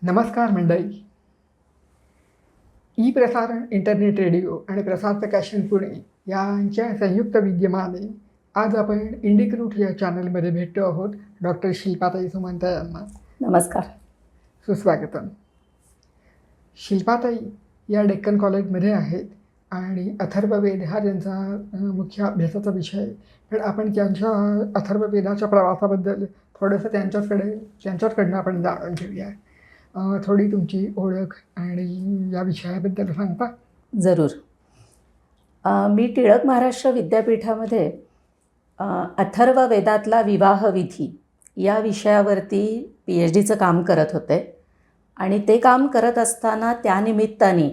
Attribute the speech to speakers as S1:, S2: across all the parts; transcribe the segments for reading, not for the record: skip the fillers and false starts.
S1: नमस्कार मंडळी. ई प्रसारण, इंटरनेट रेडिओ आणि प्रसार प्रकाशन पुणे यांच्या संयुक्त विद्यमाने आज आपण इंडिक रूट या चॅनलमध्ये भेटतो आहोत. डॉक्टर शिल्पाताई सुमंत यांना
S2: नमस्कार.
S1: सुस्वागतम. शिल्पाताई या डेक्कन कॉलेजमध्ये आहेत आणि अथर्ववेद हा त्यांचा मुख्य अभ्यासाचा विषय आहे. पण आपण त्यांच्या अथर्ववेदाच्या प्रवासाबद्दल थोडंसं त्यांच्याकडनं आपण जाणून घेऊया. थोडी तुमची ओळख आणि या विषयाबद्दल सांगता?
S2: जरूर. मी टिळक महाराष्ट्र विद्यापीठामध्ये अथर्ववेदातला विवाहविधी या विषयावरती PhDचं काम करत होते आणि ते काम करत असताना त्यानिमित्ताने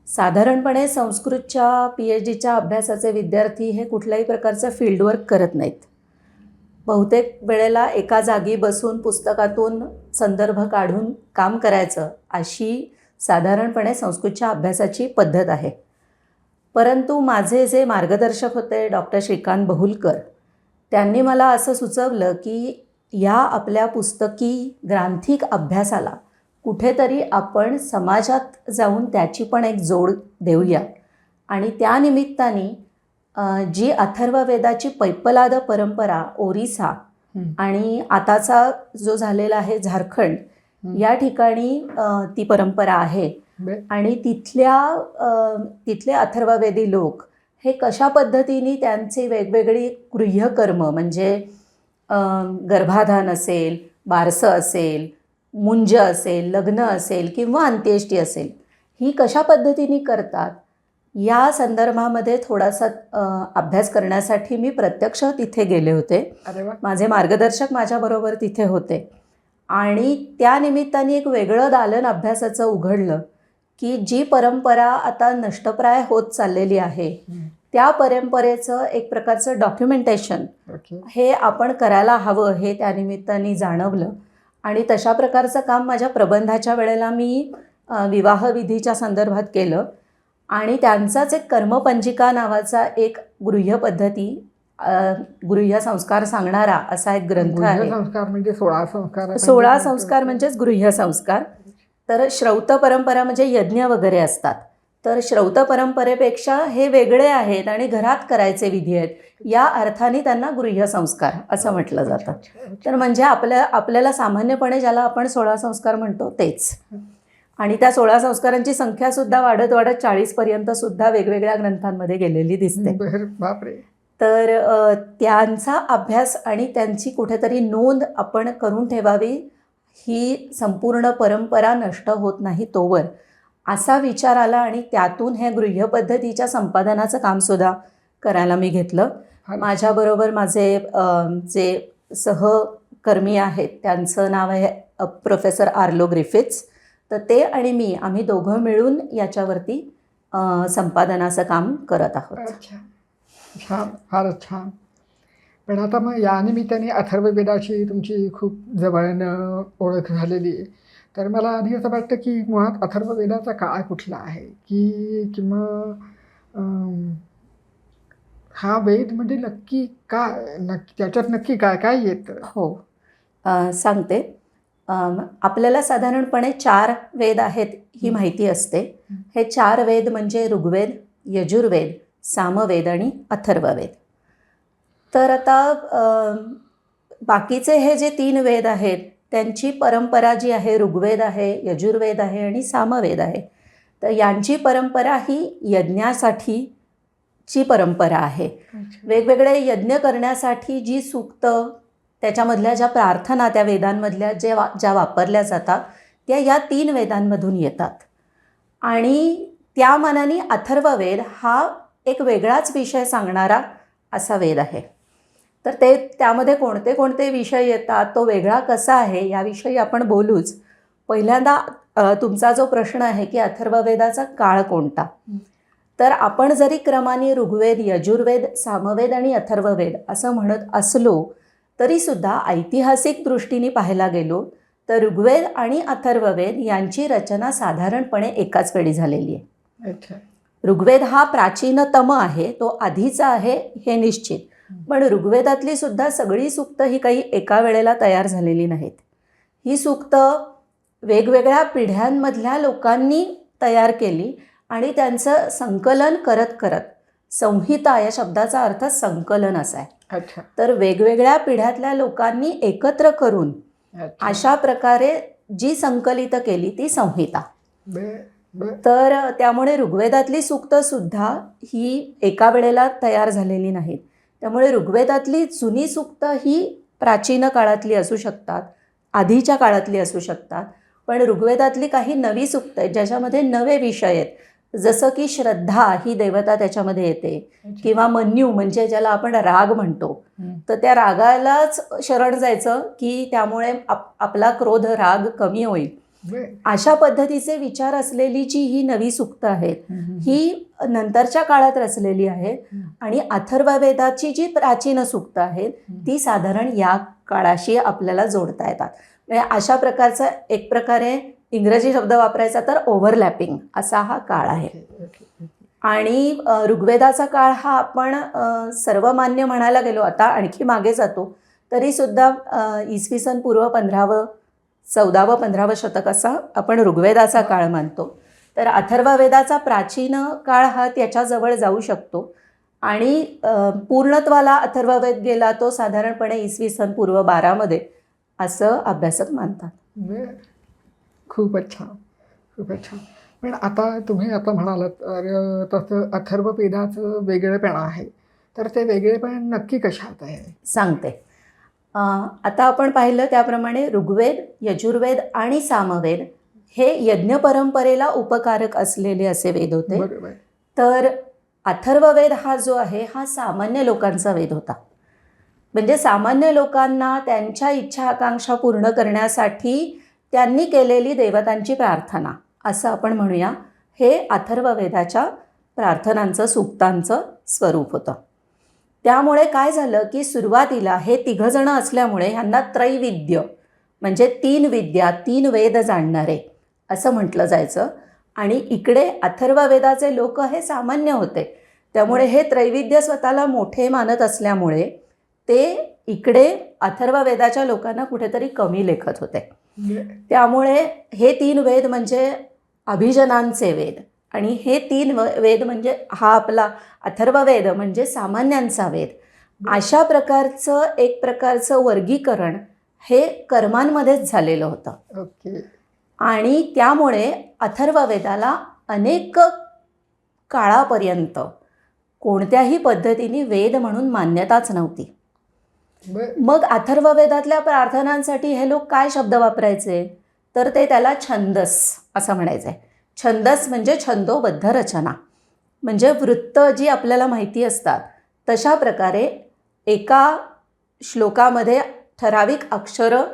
S2: साधारणपणे संस्कृतच्या PhDच्या अभ्यासाचे विद्यार्थी हे कुठल्याही प्रकारचं फील्डवर्क करत नाहीत. बहुतेक वेळेला एका जागी बसून पुस्तकातून संदर्भ काढून काम करायचं अशी साधारणपणे संस्कृतच्या अभ्यासाची पद्धत आहे. परंतु माझे जे मार्गदर्शक होते डॉक्टर श्रीकांत बहुलकर, त्यांनी मला असं सुचवलं की या आपल्या पुस्तकी ग्रांथिक अभ्यासाला कुठेतरी आपण समाजात जाऊन त्याची पण एक जोड देऊया आणि त्यानिमित्ताने जी अथर्ववेदाची पैप्पलाद परंपरा ओरिसा आणि आताचा जो झालेला आहे झारखंड या ठिकाणी ती परंपरा आहे आणि तिथले अथर्ववेदी लोक हे कशा पद्धतीने त्यांचे वेगवेगळी गृह्यकर्म म्हणजे गर्भाधान असेल, बारसं असेल, मुंज असेल, लग्न असेल किंवा अंत्येष्टी असेल, ही कशा पद्धतीने करतात या संदर्भामध्ये थोडासा अभ्यास करण्यासाठी मी प्रत्यक्ष तिथे गेले होते. माझे मार्गदर्शक माझ्याबरोबर तिथे होते आणि त्या निमित्ताने एक वेगळं दालन अभ्यासाचं उघडलं की जी परंपरा आता नष्टप्राय होत चाललेली आहे त्या परंपरेचं एक प्रकारचं डॉक्युमेंटेशन हे आपण करायला हवं हे त्यानिमित्ताने जाणवलं आणि तशा प्रकारचं काम माझ्या प्रबंधाच्या वेळेला मी विवाहविधीच्या संदर्भात केलं आणि त्यांचाच एक कर्मपंजिका नावाचा एक गृह्य पद्धती गृह्य संस्कार सांगणारा असा एक ग्रंथ आहे.
S1: संस्कार म्हणजे 16 संस्कार.
S2: 16 संस्कार म्हणजेच गृह्य संस्कार. तर श्रौत परंपरा म्हणजे यज्ञ वगैरे असतात, तर श्रौत परंपरेपेक्षा हे वेगळे आहेत आणि घरात करायचे विधी आहेत या अर्थाने त्यांना गृह्य संस्कार असं म्हटलं जातं. तर म्हणजे आपल्याला सामान्यपणे ज्याला आपण 16 संस्कार म्हणतो तेच. आणि त्या 16 संस्कारांची संख्यासुद्धा वाढत 40पर्यंत सुद्धा वेगवेगळ्या ग्रंथांमध्ये गेलेली दिसते.
S1: बापरे.
S2: तर त्यांचा अभ्यास आणि त्यांची कुठेतरी नोंद आपण करून ठेवावी, ही संपूर्ण परंपरा नष्ट होत नाही तोवर असा विचार आला आणि त्यातून हे गृह्य पद्धतीच्या संपादनाचं कामसुद्धा करायला मी घेतलं. माझ्याबरोबर माझे जे सहकर्मी आहेत त्यांचं नाव आहे प्रोफेसर आर्लो ग्रिफिथ्स. तर ते आणि मी आम्ही दोघं मिळून याच्यावरती संपादनाचं काम करत आहोत.
S1: अच्छा, छान, फारच छान. पण आता मग या निमित्ताने अथर्ववेदाची तुमची खूप जवळनं ओळख झालेली आहे. तर मला आधी असं वाटतं की मुळात अथर्ववेदाचा काळ कुठला आहे किंवा हा वेद म्हणजे नक्की त्याच्यात नक्की काय काय येतं?
S2: हो, सांगते. आपल्याला साधारणपणे 4 वेद आहेत ही माहिती असते. हे 4 वेद म्हणजे ऋग्वेद, यजुर्वेद, सामवेद आणि अथर्ववेद. तर आता बाकीचे हे जे 3 वेद आहेत त्यांची परंपरा जी आहे, ऋग्वेद आहे, यजुर्वेद आहे आणि सामवेद आहे, तर यांची परंपरा ही यज्ञासाठीची परंपरा आहे. वेगवेगळे यज्ञ करण्यासाठी जी सूक्त त्याच्यामधल्या ज्या प्रार्थना त्या वेदांमधल्या ज्या वापरल्या जातात त्या या 3 वेदांमधून येतात. आणि त्या मानाने अथर्ववेद हा एक वेगळाच विषय सांगणारा असा वेद आहे. तर त्यामध्ये कोणते कोणते विषय येतात, तो वेगळा कसा आहे याविषयी आपण बोलूच. पहिल्यांदा तुमचा जो प्रश्न आहे की अथर्ववेदाचा काळ कोणता, तर आपण जरी क्रमाने ऋग्वेद, यजुर्वेद, सामवेद आणि अथर्ववेद असं म्हणत असलो तरीसुद्धा ऐतिहासिक दृष्टीने पाहायला गेलो तर ऋग्वेद आणि अथर्ववेद यांची रचना साधारणपणे एकाच वेळी झालेली आहे. ऋग्वेद हा प्राचीनतम आहे, तो आधीचा आहे हे निश्चित. पण ऋग्वेदातली सुद्धा सगळी सूक्त ही काही एका वेळेला तयार झालेली नाहीत. ही सूक्त वेगवेगळ्या पिढ्यांमधल्या लोकांनी तयार केली आणि त्यांचं संकलन करत करत, संहिता या शब्दाचा अर्थ संकलन असा आहे.
S1: अच्छा.
S2: तर वेगवेगळ्या पिढ्यातल्या लोकांनी एकत्र करून
S1: अच्छा.
S2: अशा प्रकारे जी संकलित केली ती संहिता.
S1: बर बर.
S2: तर त्यामुळे ऋग्वेदातली सूक्तंसुद्धा ही एका वेळेला तयार झालेली नाहीत. त्यामुळे ऋग्वेदातली जुनी सूक्तं ही प्राचीन काळातली असू शकतात, आधीच्या काळातली असू शकतात, पण ऋग्वेदातली काही नवी सूक्तं आहेत ज्याच्यामध्ये नवे विषय आहेत. जसं की श्रद्धा ही देवता त्याच्यामध्ये येते, किंवा मन्यू म्हणजे ज्याला आपण राग म्हणतो, तर त्या रागालाच शरण जायचं की त्यामुळे आपला क्रोध राग कमी होईल.
S1: बर.
S2: अशा पद्धतीचे विचार असलेली जी ही नवी सूक्तं आहेत ही नंतरच्या काळात रचलेली आहेत आणि अथर्ववेदाची जी प्राचीन सूक्तं आहेत ती साधारण या काळाशी आपल्याला जोडता येतात. म्हणजे अशा प्रकारचा एक प्रकारे इंग्रजी शब्द वापरायचा तर ओव्हरलॅपिंग असा हा काळ आहे. आणि ऋग्वेदाचा काळ हा आपण सर्वमान्य म्हणायला गेलो, आता आणखी मागे जातो तरीसुद्धा इसवी सन पूर्व 14व-15व शतक असा आपण ऋग्वेदाचा काळ मानतो. तर अथर्ववेदाचा प्राचीन काळ हा त्याच्याजवळ जाऊ शकतो आणि पूर्णत्वाला अथर्ववेद गेला तो साधारणपणे इसवी सन पूर्व 12मध्ये असं अभ्यासक मानतात.
S1: बर. खूपच छान, खूपच छान. पण आता तुम्ही आता म्हणालात तसं अथर्ववेदाचं वेगळेपण आहे, तर ते वेगळेपण नक्की कशात आहे?
S2: सांगते. आता आपण पाहिलं त्याप्रमाणे ऋग्वेद, यजुर्वेद आणि सामवेद हे यज्ञ परंपरेला उपकारक असलेले असे वेद होते.
S1: बरोबर.
S2: तर अथर्ववेद हा जो आहे हा सामान्य लोकांचा वेद होता. म्हणजे सामान्य लोकांना त्यांच्या इच्छा आकांक्षा पूर्ण करण्यासाठी त्यांनी केलेली देवतांची प्रार्थना असं आपण म्हणूया, हे अथर्ववेदाच्या प्रार्थनांचं सूक्तांचं स्वरूप होतं. त्यामुळे काय झालं की सुरुवातीला हे तिघंजणं असल्यामुळे ह्यांना त्रैविद्य म्हणजे 3 विद्या, 3 वेद जाणणारे असं म्हटलं जायचं. आणि इकडे अथर्ववेदाचे लोक हे सामान्य होते, त्यामुळे हे त्रैविद्य स्वतःला मोठे मानत असल्यामुळे ते इकडे अथर्ववेदाच्या लोकांना कुठेतरी कमी लेखत होते. त्यामुळे हे 3 वेद म्हणजे अभिजनांचे वेद आणि हे 3 वेद म्हणजे हा आपला अथर्ववेद म्हणजे सामान्यांचा वेद. अशा प्रकारचं एक प्रकारचं वर्गीकरण हे कर्मांमध्येच झालेलं होतं.
S1: ओके.
S2: आणि त्यामुळे अथर्ववेदाला अनेक काळापर्यंत कोणत्याही पद्धतीने वेद म्हणून मान्यताच नव्हती. मग अथर्ववेदातल्या प्रार्थनांसाठी हे लोक काय शब्द वापरायचे, तर ते त्याला छंदस असं म्हणायचे. छंदस म्हणजे छंदोबद्ध रचना, म्हणजे वृत्त जी आपल्याला माहिती असतात तशा प्रकारे एका श्लोकामध्ये ठराविक अक्षरं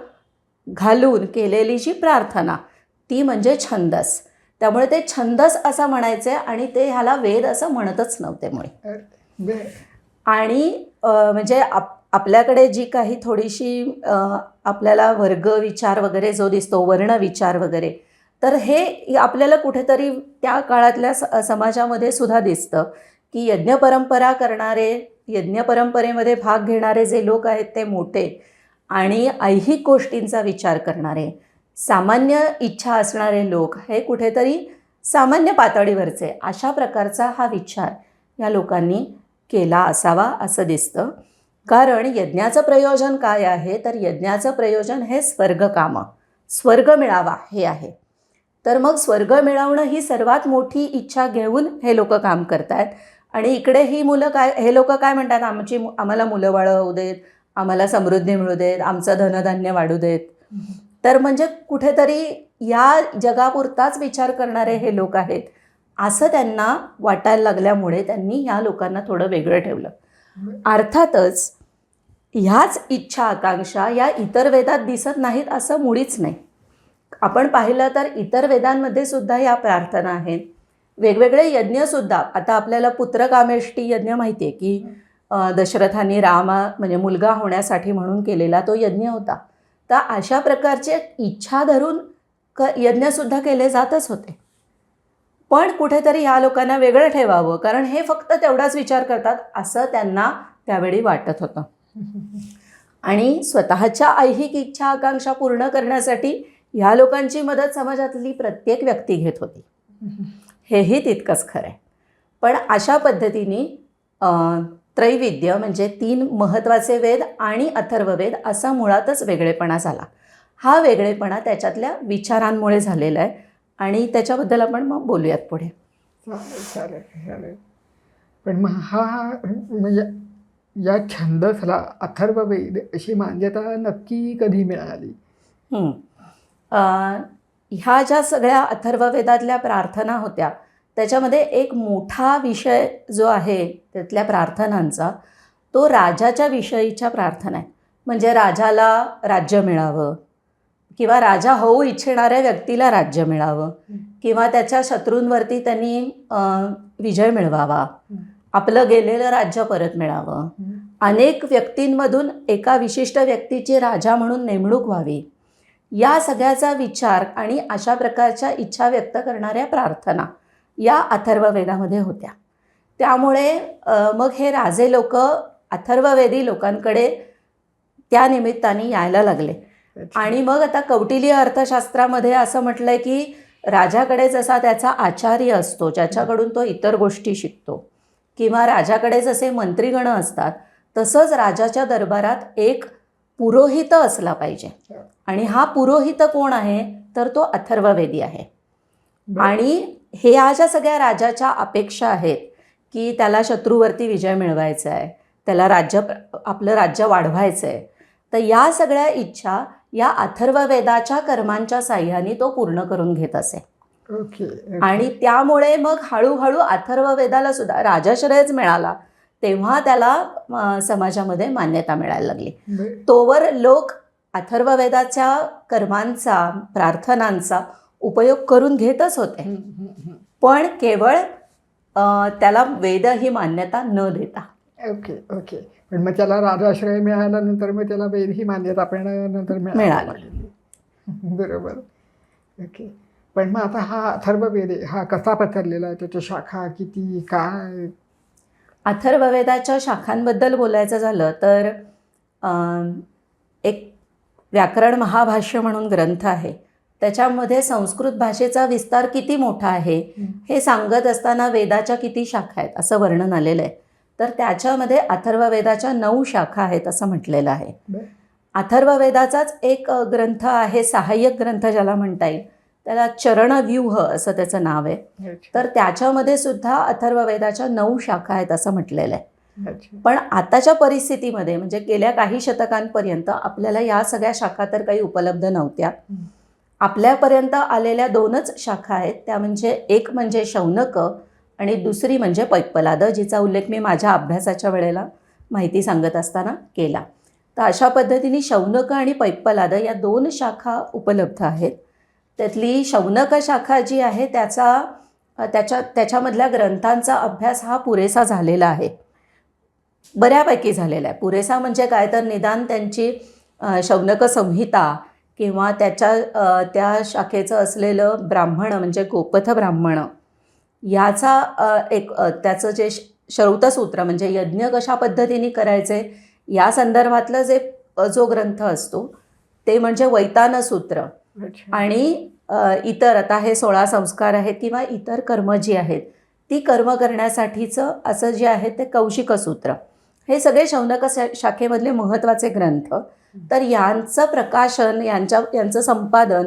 S2: घालून केलेली जी प्रार्थना ती म्हणजे छंदस. त्यामुळे ते छंदस असं म्हणायचे आणि ते ह्याला वेद असं म्हणतच नव्हते मुळे. आणि म्हणजे आपल्याकडे जी काही थोडीशी आपल्याला वर्ग विचार वगैरे जो दिसतो, वर्ण विचार वगैरे, तर हे आपल्याला कुठेतरी त्या काळातल्या समाजामध्ये सुद्धा दिसतं की यज्ञपरंपरा करणारे, यज्ञपरंपरेमध्ये भाग घेणारे जे लोक आहेत ते मोठे आणि ऐहिक गोष्टींचा विचार करणारे, सामान्य इच्छा असणारे लोक हे कुठेतरी सामान्य पातळीवरचे, अशा प्रकारचा हा विचार या लोकांनी केला असावा असं दिसतं. कारण यज्ञाचं प्रयोजन काय आहे, तर यज्ञाचं प्रयोजन हे स्वर्गकामं, स्वर्ग मिळावा हे आहे. तर मग स्वर्ग मिळवणं ही सर्वात मोठी इच्छा घेऊन हे लोक काम करत आहेत. आणि इकडे ही मुलं काय, हे लोक काय म्हणतात, आम्हाला मुलं बाळं होऊ देत, आम्हाला समृद्धी मिळू देत, आमचं धनधान्य वाढू देत. तर म्हणजे कुठेतरी या जगापुरताच विचार करणारे हे लोक आहेत असं त्यांना वाटायला लागल्यामुळे त्यांनी या लोकांना थोडं वेगळं ठेवलं. अर्थातच ह्याच इच्छा आकांक्षा या इतर वेदात दिसत नाहीत असं मुळीच नाही. आपण पाहिलं तर इतर वेदांमध्ये सुद्धा या प्रार्थना आहेत. वेगवेगळे यज्ञसुद्धा, आता आपल्याला पुत्रकामेष्टी यज्ञ माहिती आहे की दशरथांनी म्हणजे मुलगा होण्यासाठी म्हणून केलेला तो यज्ञ होता. तर अशा प्रकारचे इच्छा धरून यज्ञसुद्धा केले जातच होते. पण कुठेतरी ह्या लोकांना वेगळं ठेवावं, कारण हे फक्त तेवढाच विचार करतात असं त्यांना त्यावेळी वाटत होतं. आणि स्वतःच्या ऐहिक इच्छा आकांक्षा पूर्ण करण्यासाठी ह्या लोकांची मदत समाजातली प्रत्येक व्यक्ती घेत होती, हेही तितकंच खरं आहे. पण अशा पद्धतीने त्रैविद्य म्हणजे 3 महत्त्वाचे वेद आणि अथर्ववेद असा मुळातच वेगळेपणा झाला. हा वेगळेपणा त्याच्यातल्या विचारांमुळे झालेला आहे आणि त्याच्याबद्दल आपण मग बोलूयात पुढे.
S1: चालेल. पण मग हा म्हणजे या छंदसला अथर्ववेद अशी मान्यता नक्की कधी मिळाली?
S2: हं. ह्या ज्या सगळ्या अथर्ववेदातल्या प्रार्थना होत्या, त्याच्यामध्ये एक मोठा विषय जो आहे त्यातल्या प्रार्थनांचा, तो राजाच्या विषयीच्या प्रार्थना आहे. म्हणजे राजाला राज्य मिळावं किंवा राजा होऊ इच्छिणाऱ्या व्यक्तीला राज्य मिळावं किंवा त्याच्या शत्रूंवरती त्यांनी विजय मिळवावा, आपलं गेलेलं राज्य परत मिळावं, अनेक व्यक्तींमधून एका विशिष्ट व्यक्तीची राजा म्हणून नेमणूक व्हावी, या सगळ्याचा विचार आणि अशा प्रकारच्या इच्छा व्यक्त करणाऱ्या प्रार्थना या अथर्ववेदामध्ये होत्या. त्यामुळे मग हे राजे लोक अथर्ववेदी लोकांकडे त्या निमित्ताने यायला लागले. आणि मग आता कौटिल्य अर्थशास्त्रामध्ये असं म्हटलं आहे की राजाकडे जसा त्याचा आचार्य असतो, ज्याच्याकडून तो इतर गोष्टी शिकतो, किंवा राजाकडे जसे मंत्रीगण असतात, तसंच राजाच्या दरबारात एक पुरोहित असला पाहिजे. आणि हा पुरोहित कोण आहे तर तो अथर्ववेदी आहे. आणि ह्या ज्या सगळ्या राजाच्या अपेक्षा आहेत की त्याला शत्रूवरती विजय मिळवायचा आहे, त्याला आपलं राज्य वाढवायचं आहे, तर या सगळ्या इच्छा या अथर्ववेदाच्या कर्मांच्या साह्याने तो पूर्ण करून घेत असे. आणि त्यामुळे मग हळूहळू अथर्ववेदाला सुद्धा राजाश्रयच मिळाला, तेव्हा त्याला समाजामध्ये मान्यता मिळायला लागली. तोवर लोक अथर्ववेदाच्या कर्मांचा, प्रार्थनांचा उपयोग करून घेतच होते, पण केवळ त्याला वेद ही मान्यता न देता.
S1: ओके. पण मग त्याला राजाश्रय मिळाल्यानंतर मग त्याला वेद ही मान्यता पण नंतर मिळाली. बरोबर. ओके. पण मग आता हा अथर्ववेद हा कसा पसरलेला आहे, त्याच्या शाखा किती, काय?
S2: अथर्ववेदाच्या शाखांबद्दल बोलायचं झालं तर एक व्याकरण महाभाष्य म्हणून ग्रंथ आहे, त्याच्यामध्ये संस्कृत भाषेचा विस्तार किती मोठा आहे हे सांगत असताना वेदाच्या किती शाखा आहेत असं वर्णन आलेलं आहे. तर त्याच्यामध्ये अथर्ववेदाच्या 9 शाखा आहेत असं म्हटलेलं आहे. अथर्ववेदाचाच एक ग्रंथ आहे, सहाय्यक ग्रंथ ज्याला म्हणता येईल, त्याला चरणव्यूह असं त्याचं नाव आहे. तर त्याच्यामध्ये सुद्धा अथर्ववेदाच्या 9 शाखा आहेत असं म्हटलेलं आहे. पण आताच्या परिस्थितीमध्ये म्हणजे गेल्या काही शतकांपर्यंत आपल्याला या सगळ्या शाखा तर काही उपलब्ध नव्हत्या. आपल्यापर्यंत आलेल्या 2च शाखा आहेत, त्या म्हणजे एक म्हणजे शौनक आणि दुसरी म्हणजे पैप्पलाद, जिचा उल्लेख मी माझ्या अभ्यासाच्या वेळेला माहिती सांगत असताना केला. तर अशा पद्धतीने शौनक आणि पैप्पलाद या 2 शाखा उपलब्ध आहेत. त्यातली शौनक शाखा जी आहे त्याच्यामधल्या ग्रंथांचा अभ्यास हा पुरेसा झालेला आहे, बऱ्यापैकी झालेला आहे. पुरेसा म्हणजे काय तर निदान त्यांची शौनक संहिता किंवा त्या शाखेचं असलेलं ब्राह्मण म्हणजे गोपथ ब्राह्मण याचा त्याचं जे श्रौतसूत्र म्हणजे यज्ञ कशा पद्धतीने करायचे या संदर्भातलं जो ग्रंथ असतो ते म्हणजे वैतानसूत्र. आणि इतर आता हे 16 संस्कार आहेत किंवा इतर कर्म जी आहेत ती कर्म करण्यासाठीचं असं जे आहे ते कौशिकसूत्र, हे सगळे शौनक शाखेमधले महत्त्वाचे ग्रंथ. तर यांचं प्रकाशन, यांचं संपादन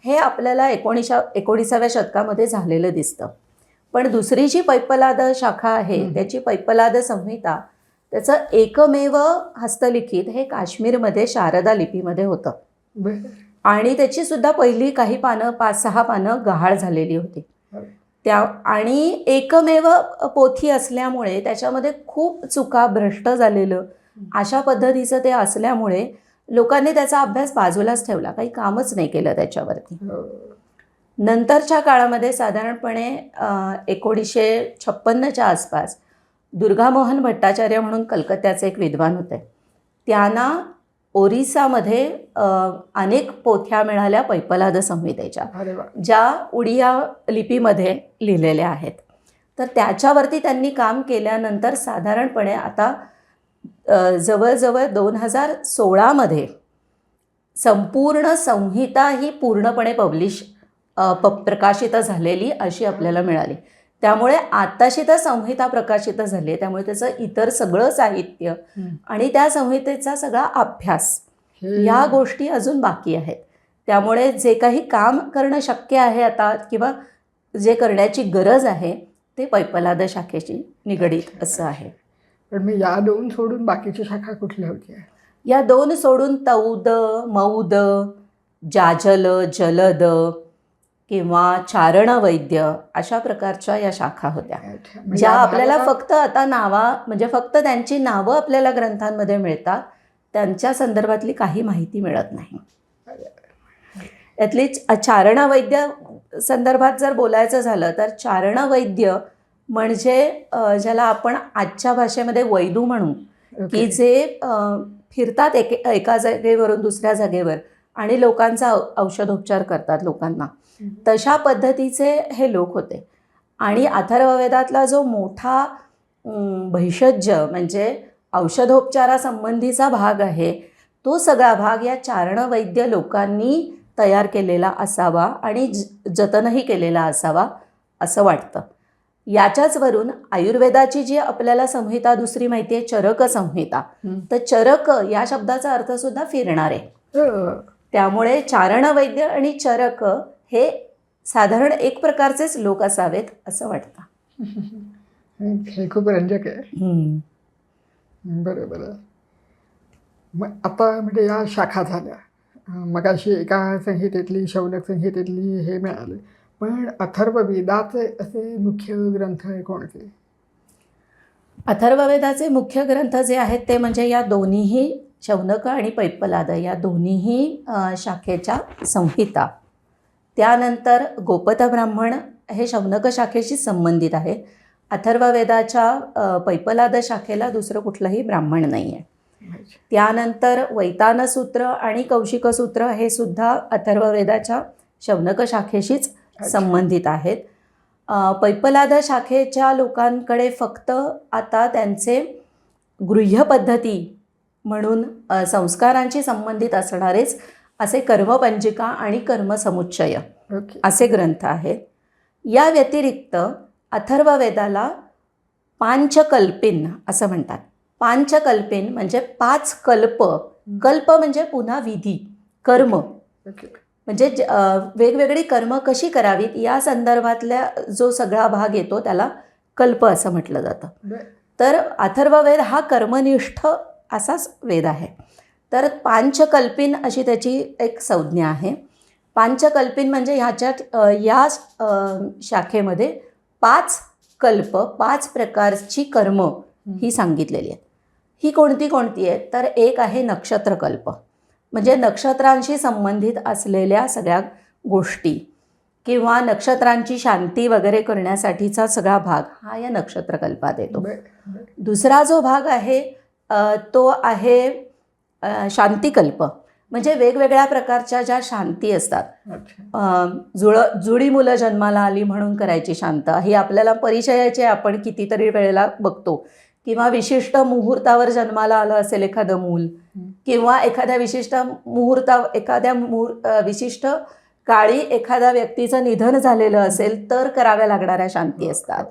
S2: हे आपल्याला 19व्या शतकामध्ये झालेलं दिसतं. पण दुसरी जी पैप्पलाद शाखा आहे त्याची पैप्पलाद संहिता, त्याचं एकमेव हस्तलिखित हे काश्मीरमध्ये शारदा लिपीमध्ये होतं आणि त्याची सुद्धा पहिली काही पानं 5-6 पानं गहाळ झालेली होती. आणि एकमेव पोथी असल्यामुळे त्याच्यामध्ये खूप चुका, भ्रष्ट झालेलं अशा पद्धतीचं ते असल्यामुळे लोकांनी त्याचा अभ्यास बाजूलाच ठेवला, काही कामच नाही केलं त्याच्यावरती. नंतरच्या काळामध्ये साधारणपणे 1956च्या आसपास दुर्गामोहन भट्टाचार्य म्हणून कलकत्त्याचे एक विद्वान होते, त्यांना ओरिसामध्ये अनेक पोथ्या मिळाल्या पैप्पलाद संहितेच्या, ज्या उडिया लिपीमध्ये लिहिलेल्या आहेत. तर त्याच्यावरती त्यांनी काम केल्यानंतर साधारणपणे आता जवळजवळ 2016मध्ये संपूर्ण संहिता ही पूर्णपणे प्रकाशित झालेली अशी आपल्याला मिळाली. त्यामुळे आताशी तर संहिता प्रकाशित झाली आहे, त्यामुळे त्याचं इतर सगळं साहित्य आणि त्या संहितेचा सगळा अभ्यास या गोष्टी अजून बाकी आहेत. त्यामुळे जे काही काम करणं शक्य आहे आता किंवा जे करण्याची गरज आहे ते पैपलाद शाखेशी निगडीत असं आहे.
S1: पण मी या दोन सोडून बाकीच्या शाखा कुठल्या होत्या?
S2: या दोन सोडून तौद, मौद, जाजल, जलद किंवा चारण वैद्य अशा प्रकारच्या या शाखा होत्या, ज्या आपल्याला फक्त आता म्हणजे फक्त त्यांची नावं आपल्याला ग्रंथांमध्ये मिळतात, त्यांच्या संदर्भातली काही माहिती मिळत नाही. यातली चारण वैद्य संदर्भात जर बोलायचं झालं तर चारण वैद्य म्हणजे ज्याला आपण आजच्या भाषेमध्ये वैदू म्हणू, की जे फिरतात एका जागेवरून दुसऱ्या जागेवर आणि लोकांचा औषधोपचार करतात लोकांना, तशा पद्धतीचे हे लोक होते. आणि अथर्ववेदातला जो मोठा भैषज्य म्हणजे औषधोपचारासंबंधीचा भाग आहे, तो सगळा भाग या चारण वैद्य लोकांनी तयार केलेला असावा आणि जतनही केलेला असावा असं वाटतं. याच्याच वरून आयुर्वेदाची जी आपल्याला संहिता दुसरी माहिती आहे, चरक संहिता, तर चरक या शब्दाचा अर्थ सुद्धा फिरणार आहे. त्यामुळे चारण वैद्य आणि चरक हे साधारण एक प्रकारचेच लोक असावेत असं वाटतं.
S1: हे खूप रंजक आहे. बरोबर आहे. मग आता म्हणजे या शाखा झाल्या, मगाशी एका संहितेतली शौनक संहितेतली हे मिळाले, पण अथर्ववेदाचे असे मुख्य ग्रंथ कोणते?
S2: अथर्ववेदाचे मुख्य ग्रंथ जे आहेत ते म्हणजे या दोन्हीही शौनक आणि पैपलाद या दोन्हीही शाखेच्या संहिता. त्यानंतर गोपथ ब्राह्मण हे शौनक शाखेशी संबंधित आहे. अथर्ववेदाच्या पैपलाद शाखेला दुसरं कुठलंही ब्राह्मण नाही आहे. त्यानंतर वैतानसूत्र आणि कौशिकसूत्र हे सुद्धा अथर्ववेदाच्या शौनक शाखेशीच संबंधित आहेत. पैपलाद शाखेच्या लोकांकडे फक्त आता त्यांचे गृह्य पद्धती म्हणून संस्कारांशी संबंधित असणारेच असे कर्मपंजिका आणि कर्मसमुच्चय असे ग्रंथ आहेत. या व्यतिरिक्त अथर्ववेदाला पांचकल्पिन असं म्हणतात. पांचकल्पिन म्हणजे 5 कल्प. कल्प म्हणजे पुन्हा विधी, कर्म, म्हणजे वेगवेगळी कर्म कशी करावीत या संदर्भातल्या जो सगळा भाग येतो त्याला कल्प असं म्हटलं जातं. तर अथर्ववेद हा कर्मनिष्ठ असाच वेद आहे. तर पांचकल्पिन अशी त्याची एक संज्ञा आहे. पांचकल्पिन म्हणजे ह्याच्यात या शाखेमध्ये 5 कल्प, 5 प्रकारची कर्म ही सांगितलेली आहेत. ही कोणती आहेत तर एक आहे नक्षत्रकल्प, म्हणजे नक्षत्रांशी संबंधित असलेल्या सगळ्या गोष्टी किंवा नक्षत्रांची शांती वगैरे करण्यासाठीचा सगळा भाग हा या नक्षत्रकल्पात येतो. दुसरा जो भाग आहे तो आहे शांतिकल्प, म्हणजे वेगवेगळ्या प्रकारच्या ज्या शांती असतात. जुळी मुलं जन्माला आली म्हणून करायची शांत ही आपल्याला परिचयाची आपण कितीतरी वेळेला बघतो. किंवा विशिष्ट मुहूर्तावर जन्माला आलं असेल एखादं मूल, किंवा एखाद्या विशिष्ट विशिष्ट काळी एखाद्या व्यक्तीचं निधन झालेलं असेल तर कराव्या लागणाऱ्या शांती असतात.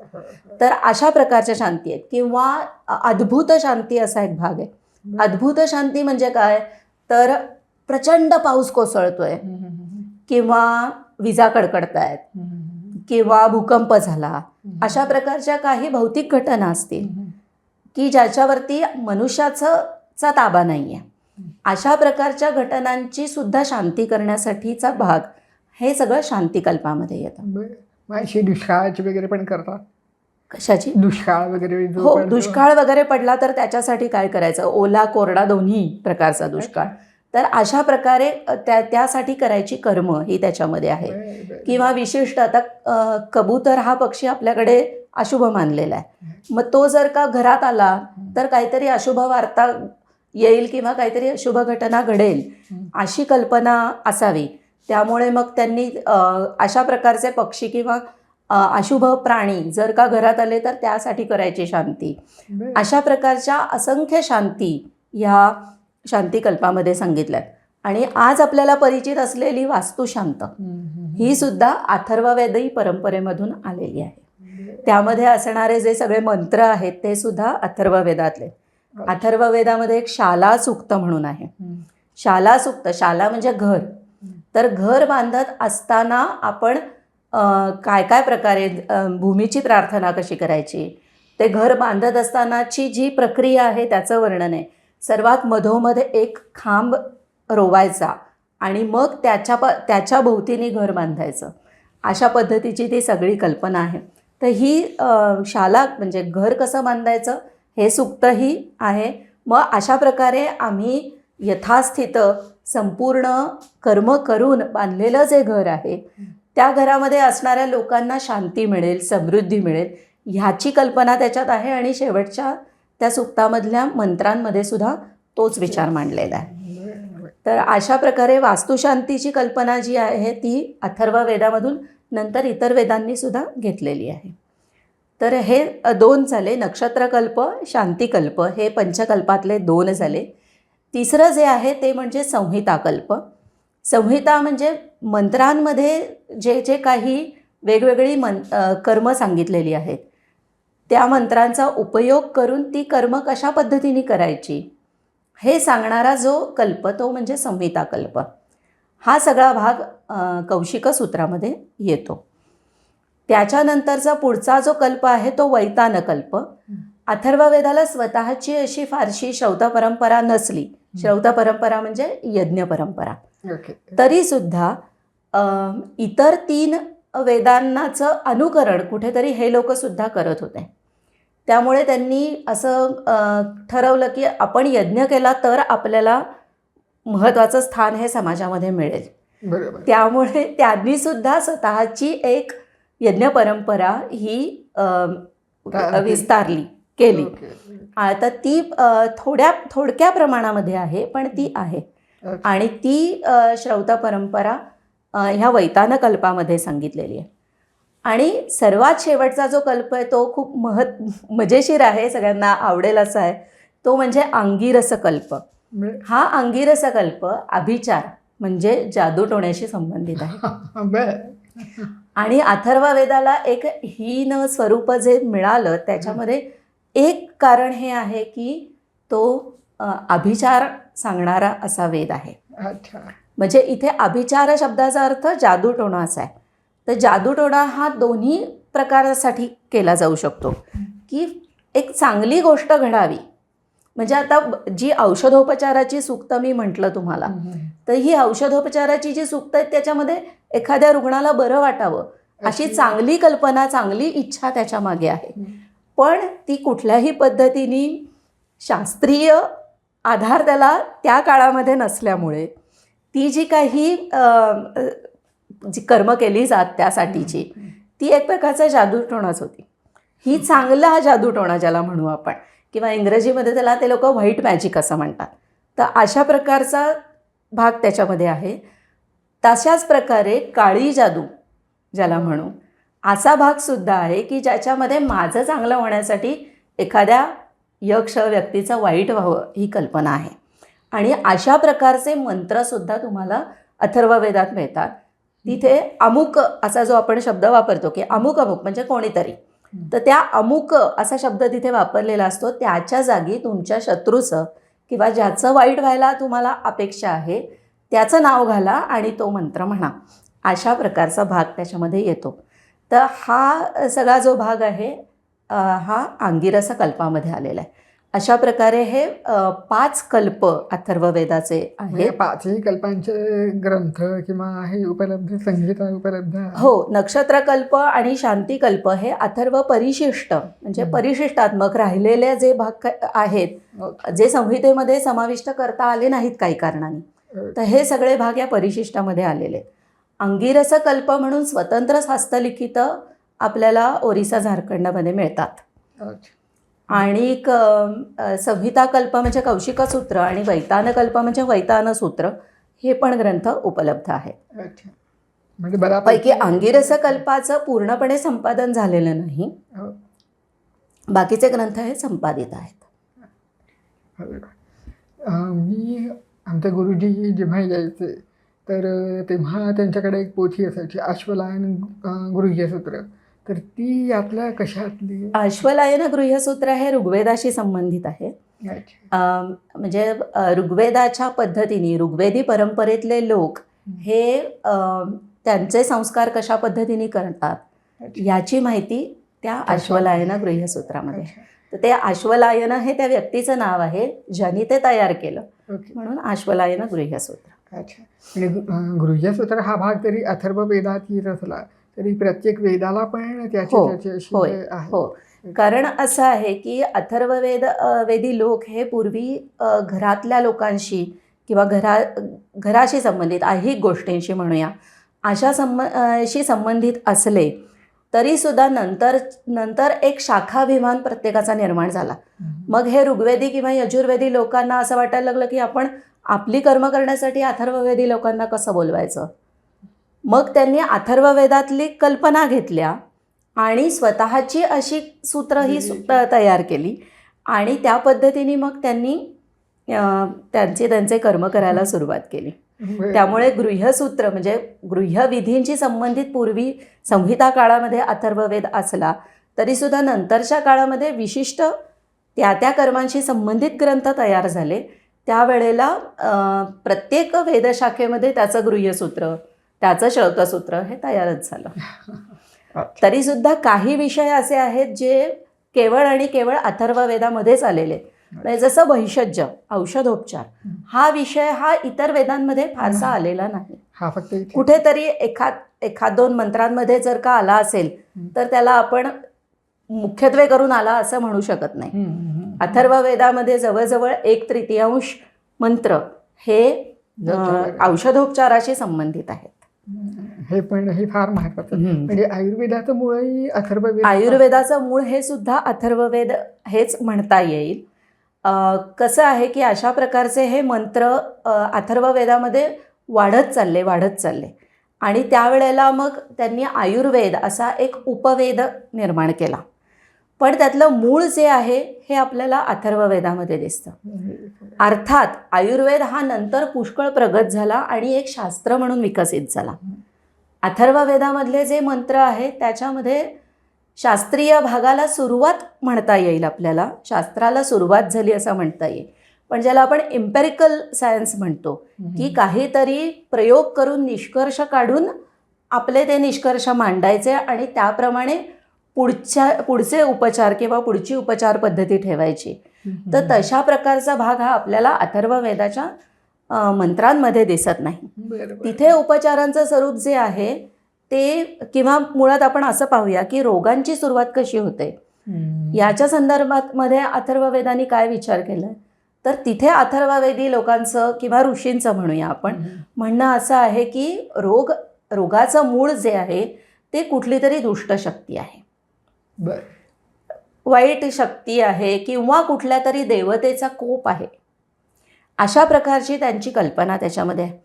S2: तर अशा प्रकारच्या शांती आहेत. किंवा अद्भुत शांती असा एक भाग आहे. अद्भुत शांती म्हणजे काय तर प्रचंड पाऊस कोसळतोय किंवा विजा कडकडतायत किंवा भूकंप झाला, अशा प्रकारच्या काही भौतिक घटना असतील की ज्याच्यावरती मनुष्याचा ताबा नाही आहे, अशा प्रकारच्या घटनांची सुद्धा शांती करण्यासाठीचा भाग हे सगळं शांतिकल्पामध्ये येतं.
S1: अशी दुष्काळाची वगैरे पण करतात.
S2: कशाची?
S1: दुष्काळ वगैरे.
S2: हो, दुष्काळ वगैरे पडला तर त्याच्यासाठी काय करायचं, ओला कोरडा दोन्ही प्रकारचा दुष्काळ. तर अशा प्रकारे त्यासाठी करायची कर्म ही त्याच्यामध्ये आहे. किंवा विशिष्ट आता कबूतर हा पक्षी आपल्याकडे अशुभ मानलेला आहे. मग तो जर का घरात आला तर काहीतरी अशुभ वार्ता येईल किंवा काहीतरी अशुभ घटना घडेल अशी कल्पना असावी. त्यामुळे मग त्यांनी अशा प्रकारचे पक्षी किंवा अशुभ प्राणी जर का घरात आले तर त्यासाठी करायची शांती. अशा प्रकारच्या असंख्य शांती ह्या शांतिकल्पामध्ये सांगितल्यात. आणि आज आपल्याला परिचित असलेली वास्तुशांत ही सुद्धा अथर्ववेदी परंपरेमधून आलेली आहे. त्यामध्ये असणारे जे सगळे मंत्र आहेत ते सुद्धा अथर्ववेदातले. अथर्ववेदामध्ये एक शाला सूक्त म्हणून आहे. शाला सूक्त, शाला म्हणजे घर. तर घर बांधत असताना आपण काय काय प्रकारे भूमीची प्रार्थना कशी करायची, ते घर बांधत असतानाची जी प्रक्रिया आहे त्याचं वर्णन आहे. सर्वात मधोमध एक खांब रोवायचा आणि मग त्याच्या भोवतीने घर बांधायचं, अशा पद्धतीची ती सगळी कल्पना आहे. तर ही शाला म्हणजे घर कसं बांधायचं हे सूक्तही आहे. मग अशा प्रकारे आम्ही यथास्थित संपूर्ण कर्म करून बांधलेलं जे घर आहे त्या घरामध्ये असणाऱ्या लोकांना शांती मिळेल, समृद्धी मिळेल, ह्याची कल्पना त्याच्यात आहे. आणि शेवटच्या त्या सूक्तामधल्या मंत्रांमध्ये सुद्धा तोच विचार मांडलेला आहे. तर अशा प्रकारे वास्तुशांतीची कल्पना जी आहे ती अथर्ववेदामधून नंतर इतर वेदांनी सुद्धा घेतलेली आहे. तर हे 2 झाले, नक्षत्रकल्प, शांतिकल्प, हे पंचकल्पातले 2 झाले. तिसरं जे आहे ते म्हणजे संहिताकल्प. संहिता म्हणजे मंत्रांमध्ये जे जे काही वेगवेगळी कर्म सांगितलेली आहेत त्या मंत्रांचा उपयोग करून ती कर्म कशा पद्धतीने करायची हे सांगणारा जो कल्प तो म्हणजे संहिताकल्प. हा सगळा भाग कौशिक सूत्रामध्ये येतो. त्याच्यानंतरचा पुढचा जो कल्प आहे तो वैतानकल्प. अथर्ववेदाला स्वतःची अशी फारशी श्रौत परंपरा नसली, श्रौत परंपरा म्हणजे यज्ञ परंपरा, तरीसुद्धा इतर 3 वेदांनाचं अनुकरण कुठेतरी हे लोकसुद्धा करत होते. त्यामुळे त्यांनी असं ठरवलं की आपण यज्ञ केला तर आपल्याला महत्त्वाचं स्थान हे समाजामध्ये मिळेल.
S1: बरोबर.
S2: त्यामुळे त्यांनीसुद्धा स्वतःची एक यज्ञ परंपरा ही विस्तारली केली. आता ती थोडक्या प्रमाणामध्ये आहे पण ती आहे. आणि ती श्रौत परंपरा ह्या वैतानकल्पामध्ये सांगितलेली आहे. आणि सर्वात शेवटचा जो कल्प आहे तो खूप मजेशीर आहे, सगळ्यांना आवडेल असा आहे. तो म्हणजे अंगिरस कल्प. हा अंगिरस कल्प अभिचार म्हणजे जादूटोण्याशी संबंधित आहे. आणि अथर्ववेदाला एक हीन स्वरूप जे मिळालं त्याच्यामध्ये एक कारण हे आहे की तो अभिचार सांगणारा असा वेद आहे. म्हणजे इथे अभिचार शब्दाचा अर्थ जादूटोणा असा आहे. तर जादूटोणा हा दोन्ही प्रकारासाठी केला जाऊ शकतो की एक चांगली गोष्ट घडावी. म्हणजे आता जी औषधोपचाराची सूक्त मी म्हटलं तुम्हाला, तर ही औषधोपचाराची जी सूक्त आहेत त्याच्यामध्ये एखाद्या रुग्णाला बरं वाटावं अशी चांगली कल्पना, चांगली इच्छा त्याच्या मागे आहे. पण ती कुठल्याही पद्धतीने शास्त्रीय आधार त्याला त्या काळामध्ये नसल्यामुळे ती जी काही जी कर्म केली जात त्यासाठीची ती एक प्रकारचा जादूटोणाच होती. ही चांगला जादूटोणा ज्याला म्हणू आपण, किंवा इंग्रजीमध्ये त्याला ते लोक व्हाईट मॅजिक असं म्हणतात. तर अशा प्रकारचा भाग त्याच्यामध्ये आहे. तशाच प्रकारे काळी जादू ज्याला म्हणू असा भागसुद्धा आहे की ज्याच्यामध्ये माझं चांगलं होण्यासाठी एखाद्या यक्ष व्यक्तीचं वाईट व्हावं ही कल्पना आहे. आणि अशा प्रकारचे मंत्रसुद्धा तुम्हाला अथर्ववेदात मिळतात. तिथे अमुक असा जो आपण शब्द वापरतो की अमुक अमुक म्हणजे कोणीतरी, तर त्या अमुक असा शब्द तिथे वापरलेला असतो. त्याच्या जागी तुमच्या शत्रूचं किंवा ज्याचं वाईट व्हायला तुम्हाला अपेक्षा आहे त्याचं नाव घाला आणि तो मंत्र म्हणा. अशा प्रकारचा भाग त्याच्यामध्ये येतो. तर हा सगळा जो भाग आहे हा अंगिरस कल्पामध्ये आलेला आहे. अशा प्रकारे हे 5 कल्प अथर्ववेदाचे आहेत.
S1: 5ही कल्पांचे ग्रंथ किंवा हे उपलब्ध, संहिता उपलब्ध?
S2: हो, नक्षत्रकल्प आणि शांतिकल्प हे अथर्व परिशिष्ट म्हणजे परिशिष्टात्मक राहिलेले जे भाग आहेत जे संहितेमध्ये समाविष्ट करता आले नाहीत काही कारणाने, तर हे सगळे भाग या परिशिष्टामध्ये आलेले. अंगिरस कल्प म्हणून स्वतंत्र हस्तलिखित आपल्याला ओरिसा झारखंडमध्ये मिळतात. आणि संहिताकल्प म्हणजे कौशिक सूत्र आणि वैतानकल्प म्हणजे वैतान सूत्र हे पण ग्रंथ उपलब्ध आहेत.
S1: म्हणजे बऱ्यापैकी
S2: पैकी अंगिरस कल्पाचं पूर्णपणे संपादन झालेलं नाही, बाकीचे ग्रंथ हे संपादित आहेत.
S1: आमचे गुरुजी जेव्हा यायचे तर तेव्हा त्यांच्याकडे एक पोथी असायची अश्वलायन गृह्यसूत्र. तर ती यातल्या कशातली?
S2: अश्वलायन गृह्यसूत्र हे ऋग्वेदाशी संबंधित आहे.
S1: अच्छा.
S2: म्हणजे ऋग्वेदाच्या पद्धतीने ऋग्वेदी परंपरेतले लोक हे त्यांचे संस्कार कशा पद्धतीने करतात
S1: अच्छा.
S2: याची माहिती त्या अश्वलायन गृह्यसूत्रामध्ये.
S1: अच्छा.
S2: तर ते अश्वलायन हे त्या व्यक्तीचं नाव आहे ज्यांनी ते तयार केलं,
S1: ओके.
S2: म्हणून अश्वलायन गृह्यसूत्र.
S1: अच्छा. आणि गृह्यसूत्र हा भाग जरी अथर्ववेदात येत असला तरी प्रत्येक वेदाला पण त्याची
S2: हो,
S1: त्याची अशी
S2: होय,
S1: हे आहे.
S2: हो. कारण असं आहे की वेदी लोक हे पूर्वी घरातल्या लोकांशी किंवा घराशी संबंधित ऐहिक गोष्टींशी म्हणूया अशा शी संबंधित असले तरीसुद्धा नंतर एक शाखाभिमान प्रत्येकाचा निर्माण झाला. मग हे ऋग्वेदी किंवा यजुर्वेदी लोकांना असं वाटायला लागलं की आपण आपली कर्म करण्यासाठी अथर्ववेदी लोकांना कसं बोलवायचं. मग त्यांनी अथर्ववेदातली कल्पना घेतल्या आणि स्वतःची अशी सूत्रही तयार केली आणि त्या पद्धतीने मग त्यांनी त्यांचे कर्म करायला सुरुवात केली. त्यामुळे गृह्यसूत्र म्हणजे गृह्यविधींशी संबंधित पूर्वी संहिता काळामध्ये अथर्ववेद असला तरीसुद्धा नंतरच्या काळामध्ये विशिष्ट त्या कर्मांशी संबंधित ग्रंथ तयार झाले. त्यावेळेला प्रत्येक वेदशाखेमध्ये त्याचं गृह्यसूत्र त्याचं श्रौतसूत्र हे तयारच झालं. तरीसुद्धा काही विषय असे आहेत जे केवळ आणि केवळ अथर्ववेदामध्येच आलेले. म्हणजे जसं भैषज्य औषधोपचार हा विषय हा इतर वेदांमध्ये फारसा आलेला नाही.
S1: हा फक्त
S2: कुठेतरी एखाद दोन मंत्रांमध्ये जर का आला असेल तर त्याला आपण मुख्यत्वे करून आला असं म्हणू शकत नाही. अथर्ववेदामध्ये जवळजवळ 1/3 मंत्र हे औषधोपचाराशी संबंधित आहेत.
S1: हे फार महत्वाचं. म्हणजे आयुर्वेदाचं मूळही अथर्ववेद.
S2: आयुर्वेदाचं मूळ हे सुद्धा अथर्ववेद हेच म्हणता येईल. कसं आहे की अशा प्रकारचे हे मंत्र अथर्ववेदामध्ये वाढत चालले आणि त्यावेळेला मग त्यांनी आयुर्वेद असा एक उपवेद निर्माण केला. पण त्यातलं मूळ जे आहे हे आपल्याला अथर्ववेदामध्ये दिसतं. अर्थात आयुर्वेद हा नंतर पुष्कळ प्रगत झाला आणि एक शास्त्र म्हणून विकसित झाला. अथर्ववेदामधले जे मंत्र आहेत त्याच्यामध्ये शास्त्रीय भागाला सुरुवात म्हणता येईल, आपल्याला शास्त्राला सुरुवात झाली असं म्हणता येईल. पण ज्याला आपण एम्पेरिकल सायन्स म्हणतो की काहीतरी प्रयोग करून निष्कर्ष काढून आपले ते निष्कर्ष मांडायचे आणि त्याप्रमाणे पुढचे उपचार किंवा पुढची उपचार पद्धती ठेवायची. तर तशा प्रकारचा भाग हा आपल्याला अथर्ववेदाच्या मंत्रांमध्ये दिसत नाही. तिथे उपचारांचं स्वरूप जे आहे ते किंवा मुळात आपण असं पाहूया की रोगांची सुरुवात कशी होते याच्या संदर्भात मध्ये अथर्ववेदांनी काय विचार केला. तर तिथे अथर्ववेदी लोकांचं किंवा ऋषींचं म्हणूया आपण म्हणणं असं आहे की रोगाचं मूळ जे आहे ते कुठली तरी दुष्ट शक्ती आहे, वाईट शक्ती आहे किंवा कुठल्या तरी देवतेचा कोप आहे, अशा प्रकारची त्यांची कल्पना त्याच्यामध्ये आहे.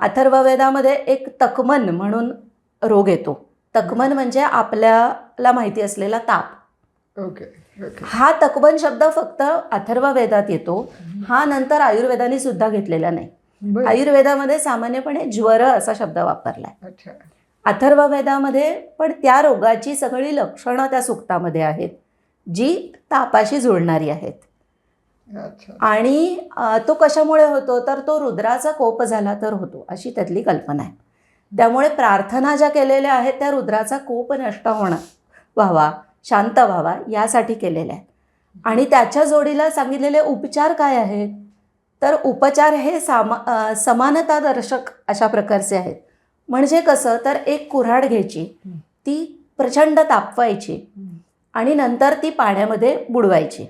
S2: अथर्ववेदामध्ये एक तकमन म्हणून रोग येतो. तकमन म्हणजे आपल्याला माहिती असलेला ताप. हा तकमन शब्द फक्त अथर्ववेदात येतो. हा नंतर आयुर्वेदाने सुद्धा घेतलेला नाही. आयुर्वेदामध्ये सामान्यपणे ज्वर असा शब्द वापरलाय. अथर्ववेदामध्ये पण त्या रोगाची सगळी लक्षणं त्या सूक्तामध्ये आहेत जी तापाशी जुळणारी आहेत. आणि तो कशामुळे होतो तर तो रुद्राचा कोप झाला तर होतो अशी त्यातली कल्पना आहे. त्यामुळे प्रार्थना ज्या केलेल्या आहेत त्या रुद्राचा कोप नष्ट व्हावा, शांत व्हावा यासाठी केलेल्या आहेत. आणि त्याच्या जोडीला सांगितलेले उपचार काय आहेत तर उपचार हे समानतादर्शक अशा प्रकारचे आहेत. म्हणजे कसं तर एक कुऱ्हाड घ्यायची, ती प्रचंड तापवायची आणि नंतर ती पाण्यामध्ये बुडवायची.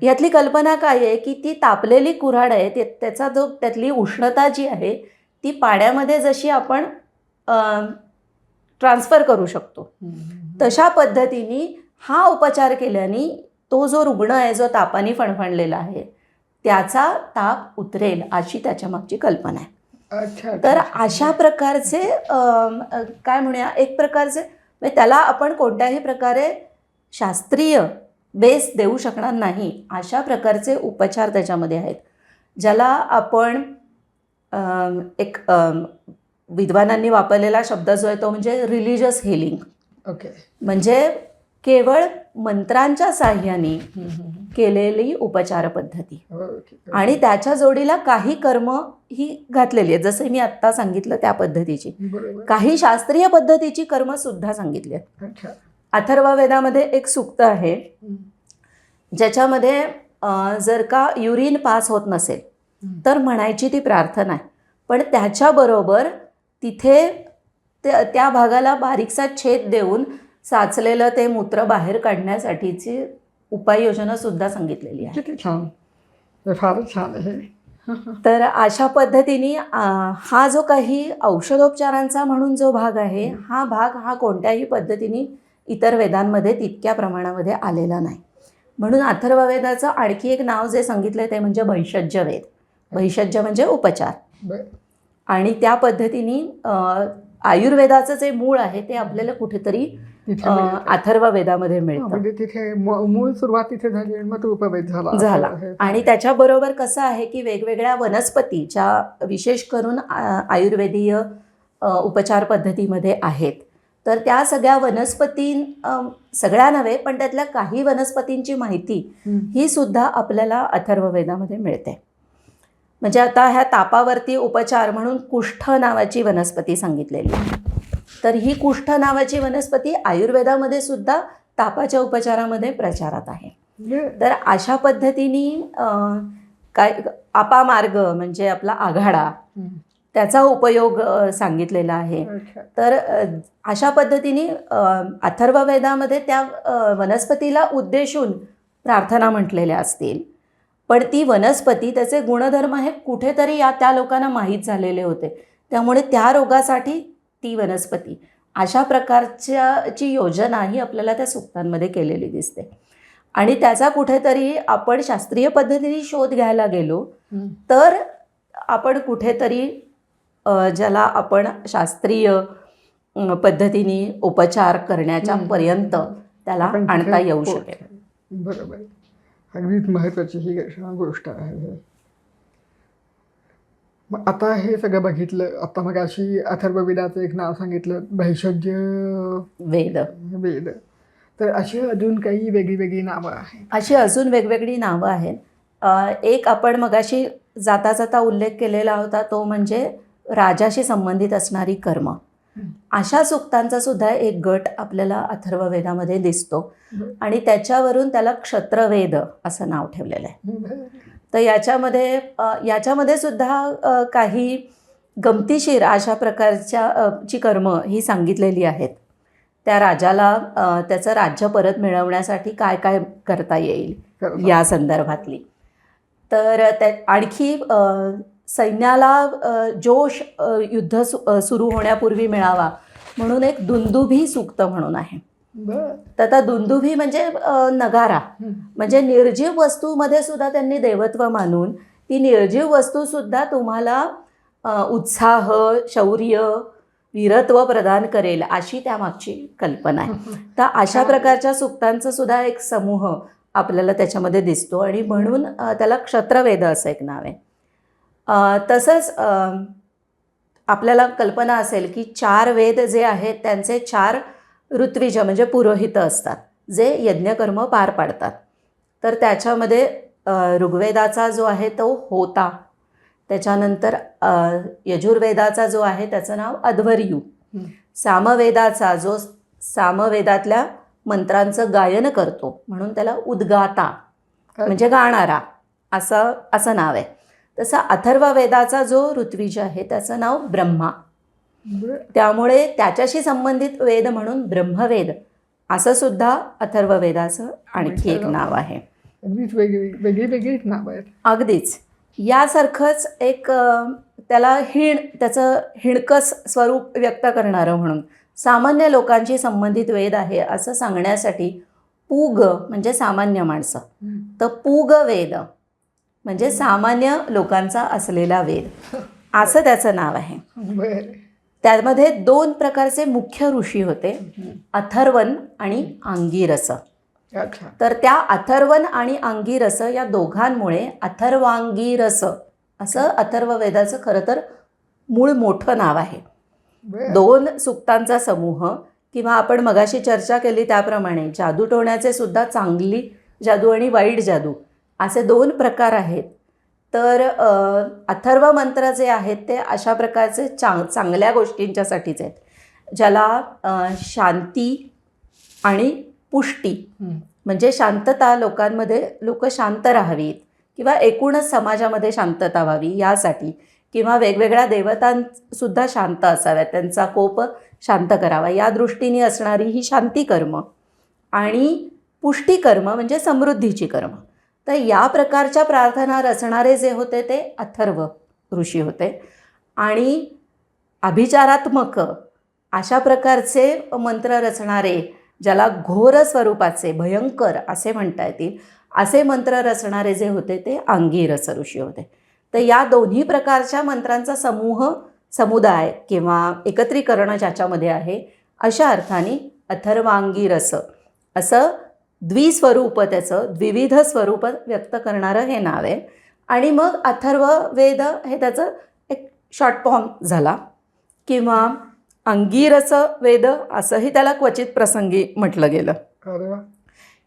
S2: यातली कल्पना काय आहे की ती तापलेली कुऱ्हाड आहे त्यातली उष्णता जी आहे ती पाण्यामध्ये जशी आपण ट्रान्सफर करू शकतो तशा पद्धतीने हा उपचार केल्याने तो जो रुग्ण आहे जो तापाने फणफणलेला आहे त्याचा ताप उतरेल अशी त्याच्या मागची कल्पना आहे. तर अशा प्रकारचे काय म्हणूया एक प्रकारचे म्हणजे त्याला आपण कोणत्याही प्रकारे शास्त्रीय बेस देऊ शकणार नाही अशा प्रकारचे उपचार त्याच्यामध्ये आहेत ज्याला आपण एक विद्वानांनी वापरलेला शब्द जो आहे तो म्हणजे रिलिजियस हिलिंग.
S1: ओके.
S2: म्हणजे केवळ मंत्रांच्या साह्याने केलेली उपचार पद्धती
S1: ओके.
S2: आणि त्याच्या जोडीला काही कर्म ही घातलेली आहेत, जसं मी आत्ता सांगितलं त्या पद्धतीची.
S1: बरोबर.
S2: काही शास्त्रीय पद्धतीची कर्म सुद्धा सांगितली आहेत.
S1: अच्छा.
S2: अथर्ववेदामध्ये एक सूक्त आहे ज्याच्यामध्ये जर का युरिन पास होत नसेल तर म्हणायची ती प्रार्थना आहे, पण त्याच्याबरोबर तिथे त्या भागाला बारीकसा छेद देऊन साचलेलं ते मूत्र बाहेर काढण्यासाठीची उपाययोजना सुद्धा सांगितलेली आहे.
S1: किती छान. हे फारच छान आहे.
S2: तर अशा पद्धतीने हा जो काही औषधोपचारांचा म्हणून जो भाग आहे हा कोणत्याही पद्धतीने इतर वेदांमध्ये तितक्या प्रमाणामध्ये आलेला नाही. म्हणून अथर्ववेदाचं आणखी एक नाव जे सांगितलं ते म्हणजे भैषज्य वेद. भैषज्य म्हणजे उपचार.
S1: बरं.
S2: आणि त्या पद्धतीने आयुर्वेदाचं जे मूळ आहे ते आपल्याला कुठेतरी
S1: तिथे मिळतं.
S2: अथर्ववेदामध्ये मिळतं.
S1: म्हणजे तिथे मूळ सुरुवात तिथे झाली आणि मग तो उपवेद झाला.
S2: आणि त्याच्याबरोबर कसं आहे की वेगवेगळ्या वनस्पतीच्या विशेष करून आयुर्वेदीय उपचार पद्धतीमध्ये आहेत, तर त्या सगळ्या सगळ्या नव्हे पण त्यातल्या काही वनस्पतींची माहिती ही सुद्धा आपल्याला अथर्ववेदामध्ये मिळते. म्हणजे आता ह्या तापावरती उपचार म्हणून कुष्ठ नावाची वनस्पती सांगितलेली आहे. तर ही कुष्ठ नावाची वनस्पती आयुर्वेदामध्ये सुद्धा तापाच्या उपचारामध्ये प्रचारात आहे. तर अशा पद्धतीने काय अपामार्ग म्हणजे आपला आघाडा त्याचा उपयोग सांगितलेला आहे. तर अशा पद्धतीने अथर्ववेदामध्ये त्या वनस्पतीला उद्देशून प्रार्थना म्हटलेल्या असतील, पण ती वनस्पती त्याचे गुणधर्म हे कुठेतरी त्या लोकांना माहीत झालेले होते, त्यामुळे त्या रोगासाठी ती वनस्पती अशा प्रकारची योजना ही आपल्याला त्या सूक्तांमध्ये केलेली दिसते. आणि त्याचा कुठेतरी आपण शास्त्रीय पद्धतीने शोध घ्यायला गेलो तर आपण कुठेतरी ज्याला आपण शास्त्रीय पद्धतीने उपचार करण्याच्या पर्यंत त्याला आणता येऊ शकेल.
S1: बरोबर. अगदीच महत्त्वाची ही गोष्ट आहे. मग आता हे सगळं बघितलं, आता मग अशी अथर्ववेदाचं एक नाव सांगितलं भैषज्य वेद, तर अशी अजून काही वेगळी नावं आहेत?
S2: अशी अजून वेगवेगळी नावं आहेत. एक आपण मगाशी जाता जाता उल्लेख केलेला होता तो म्हणजे राजाशी संबंधित असणारी कर्म. अशा सूक्तांचा सुद्धा एक गट आपल्याला अथर्ववेदामध्ये दिसतो आणि त्याच्यावरून त्याला क्षत्रवेद असं नाव ठेवलेलं आहे. तर याच्यामध्ये सुद्धा काही गमतीशीर अशा प्रकारची कर्म ही सांगितलेली आहेत. त्या राजाला त्याचं राज्य परत मिळवण्यासाठी काय काय करता येईल या संदर्भातली. तर आणखी सैन्याला जोश युद्ध सुरू होण्यापूर्वी मिळावा म्हणून एक दुंदुभी सूक्त म्हणून आहे. तर आता दुंदुभी म्हणजे नगारा, म्हणजे निर्जीव वस्तूमध्ये सुद्धा त्यांनी देवत्व मानून ती निर्जीव वस्तूसुद्धा तुम्हाला उत्साह, शौर्य, वीरत्व प्रदान करेल अशी त्यामागची कल्पना आहे. तर अशा प्रकारच्या सूक्तांचा सुद्धा एक समूह आपल्याला त्याच्यामध्ये दिसतो आणि म्हणून त्याला क्षत्रवेद असं एक नाव आहे. तसंच आपल्याला कल्पना असेल की 4 वेद जे आहेत त्यांचे 4 ऋत्विज म्हणजे पुरोहित असतात जे यज्ञकर्म पार पाडतात. तर त्याच्यामध्ये ऋग्वेदाचा जो आहे तो होता, त्याच्यानंतर यजुर्वेदाचा जो आहे त्याचं नाव अध्वर्यू, सामवेदाचा जो सामवेदातल्या मंत्रांचं गायन करतो म्हणून त्याला उद्गाता म्हणजे गाणारा असं नाव आहे. तसं अथर्ववेदाचा जो ऋत्विज आहे त्याचं नाव ब्रह्मा, त्यामुळे त्याच्याशी संबंधित वेद म्हणून ब्रह्मवेद असं सुद्धा अथर्ववेदाचं आणखी एक नाव आहे.
S1: अगदीच वेगळीच नाव आहेत.
S2: अगदीच यासारखंच एक त्याचं हिणकस स्वरूप व्यक्त करणारं म्हणून सामान्य लोकांशी संबंधित वेद आहे असं सांगण्यासाठी पूग म्हणजे सामान्य माणसं, तर पूग वेद म्हणजे सामान्य लोकांचा असलेला वेद असं त्याचं नाव आहे. त्यामध्ये 2 प्रकारचे मुख्य ऋषी होते, अथर्वण आणि अंगिरस. तर त्या अथर्वण आणि अंगिरस या दोघांमुळे अथर्वांगिरस असं अथर्ववेदाचं खरं तर मूळ मोठं नाव आहे.
S1: बरं.
S2: 2 सुक्तांचा समूह किंवा आपण मगाशी चर्चा केली त्याप्रमाणे जादूटोण्याचे सुद्धा चांगली जादू आणि वाईट जादू असे 2 प्रकार आहेत. तर अथर्व मंत्र जे आहेत ते अशा प्रकारचे चांगल्या गोष्टींच्यासाठीच आहेत, ज्याला शांती आणि पुष्टी म्हणजे शांतता, लोक शांत राहावीत किंवा एकूणच समाजामध्ये शांतता व्हावी यासाठी, किंवा वेगवेगळ्या देवतांसुद्धा शांत असाव्यात, त्यांचा कोप शांत करावा या दृष्टीने असणारी ही शांती कर्म. आणि पुष्टी कर्म म्हणजे समृद्धीची कर्म. तर या प्रकारच्या प्रार्थना रचणारे जे होते ते अथर्व ऋषी होते. आणि अभिचारात्मक अशा प्रकारचे मंत्र रचणारे, ज्याला घोर स्वरूपाचे भयंकर असे म्हणता येतील, असे मंत्र रचणारे जे होते ते अंगिरस ऋषी होते. तर या दोन्ही प्रकारच्या मंत्रांचा समुदाय किंवा एकत्रीकरण ज्याच्यामध्ये आहे, अशा अर्थाने अथर्वांगिरस असं द्विस्वरूप, त्याचं द्विविध स्वरूप व्यक्त करणारं हे नाव आहे. आणि मग अथर्ववेद हे त्याचं एक शॉर्ट फॉर्म झाला, किंवा अंगिरस वेद असंही त्याला क्वचित प्रसंगी म्हटलं गेलं.
S1: अरे वा.